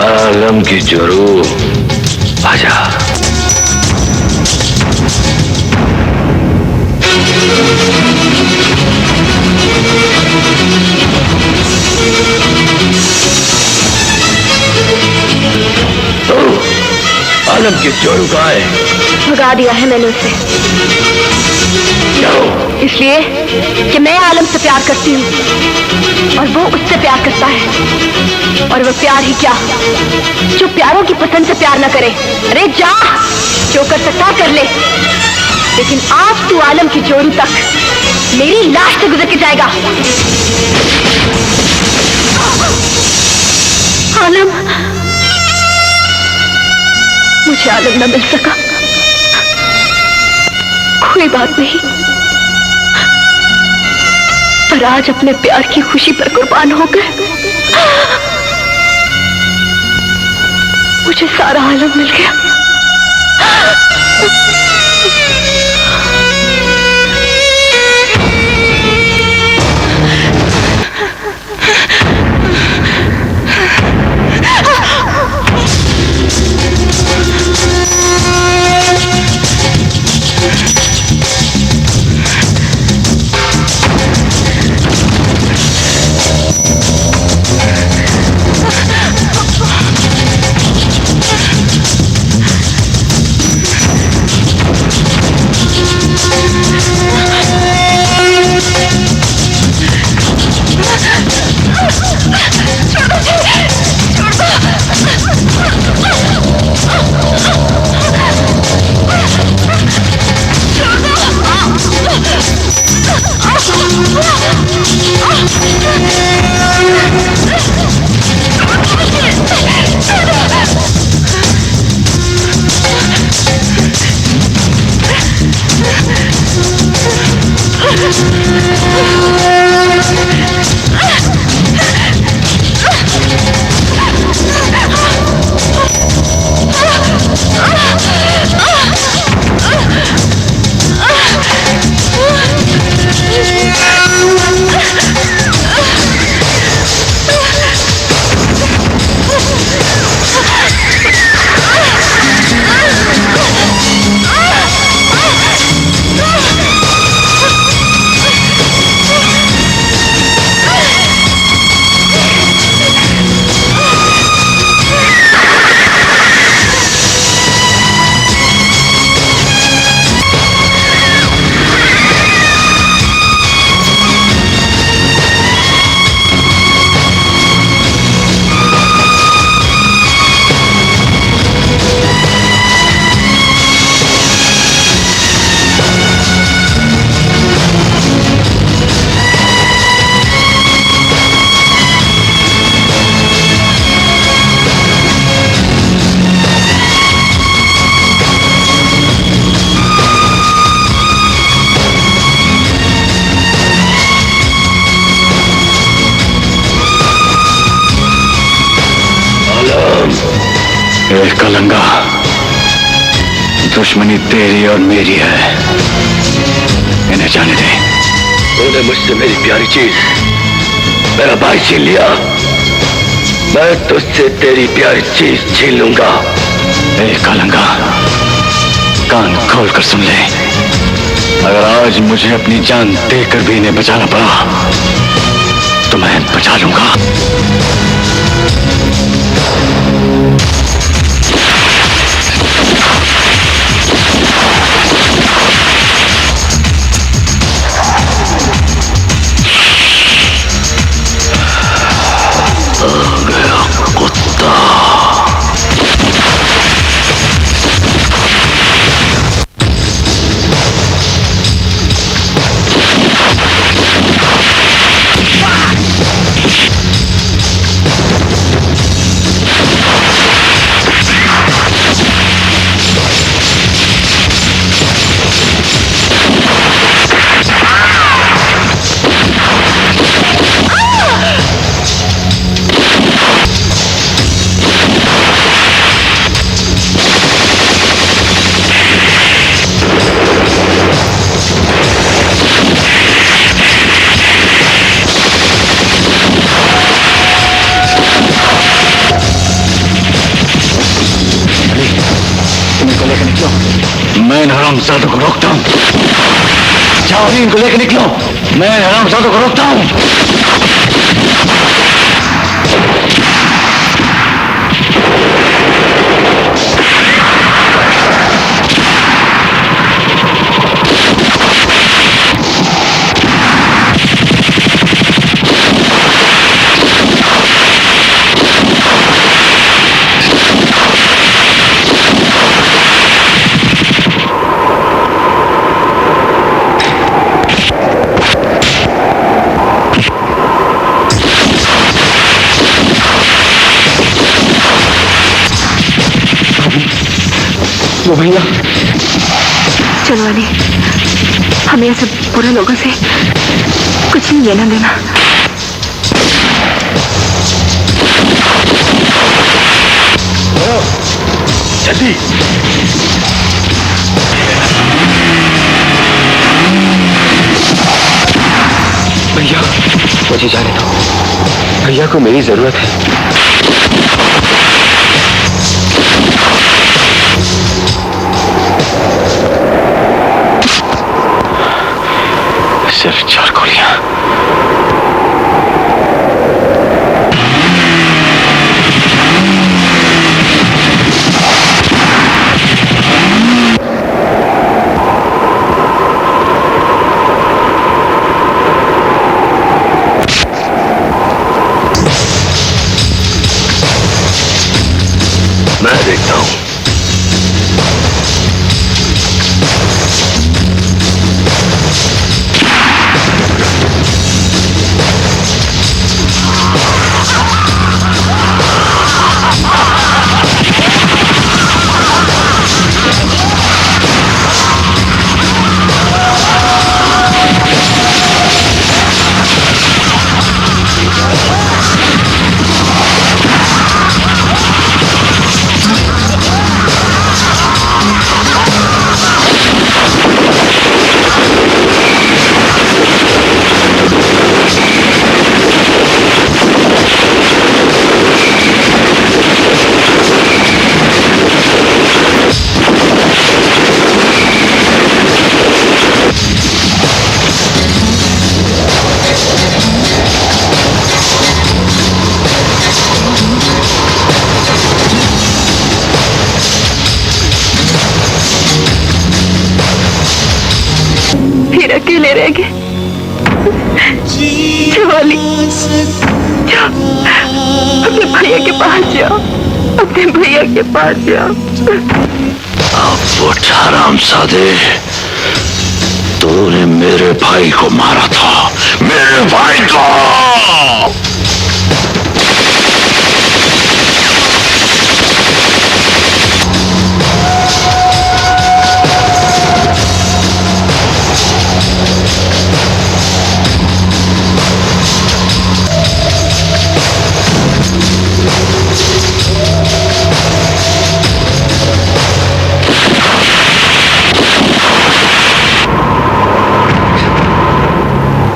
आलम की जोरू, आजा। तो आलम की जोरू कहाँ है? भगा दिया है मैंने उसे। क्यों? इसलिए कि मैं आलम से प्यार करती हूँ और वो उससे प्यार करता है। और वो प्यार ही क्या, जो प्यारों की पसंद से प्यार न करे। अरे जा, जो कर सकता कर ले, लेकिन आज तू आलम की जोड़ी तक मेरी लाश से गुजर के जाएगा। आलम, मुझे आलम न मिल सका, खोए कोई बात नहीं, पर आज अपने प्यार की खुशी पर कुर्बान होकर मुझे सारा आलम मिल गया। कलंगा, दुश्मनी तेरी और मेरी है, इन्हें जाने दे। तूने मुझसे मेरी प्यारी चीज, मेरा भाई छीन लिया, मैं तुझसे तेरी प्यारी चीज छीन लूंगा। ए कलंगा, कान खोल कर सुन ले, अगर आज मुझे अपनी जान देकर भी इन्हें बचाना पड़ा तो मैं बचा लूंगा। मैं इन हरामजादों को रोकता हूँ। जाओ इनको लेकर निकलो, मैं इन हरामजादों को रोकता हूँ। वो भैया, चलो अली, हमें ऐसे बुरे लोगों से कुछ नहीं लेना देना। जल्दी। भैया मुझे जाने दो, भैया को मेरी जरूरत है। सिर्फ 4 गोलियां। मैं देखता हूं। फिर अकेले रह गए। शिवाली, जाओ अपने भैया के पास जाओ, अपने भैया के पास जाओ। अब वो हरामजादे, तूने मेरे भाई को मारा था, मेरे भाई को।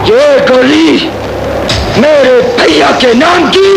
ये गोली मेरे भैया के नाम की।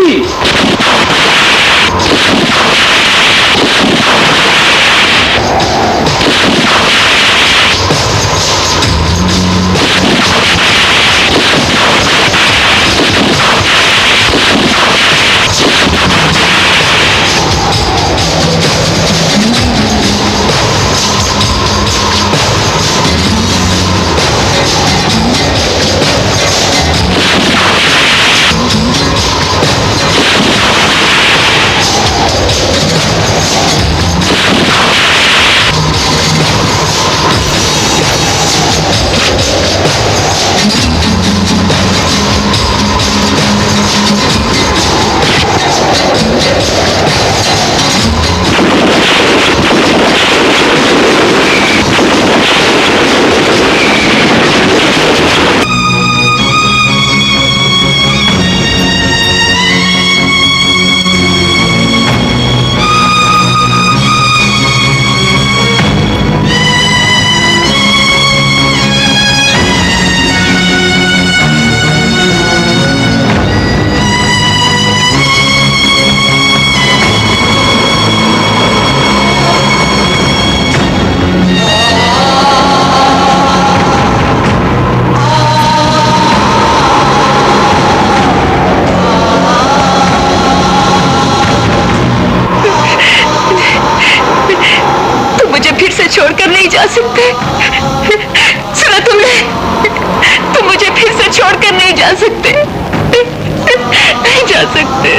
छोड़कर नहीं जा सकते। सुना तुमने? तुम मुझे फिर से छोड़कर नहीं जा सकते, नहीं जा सकते।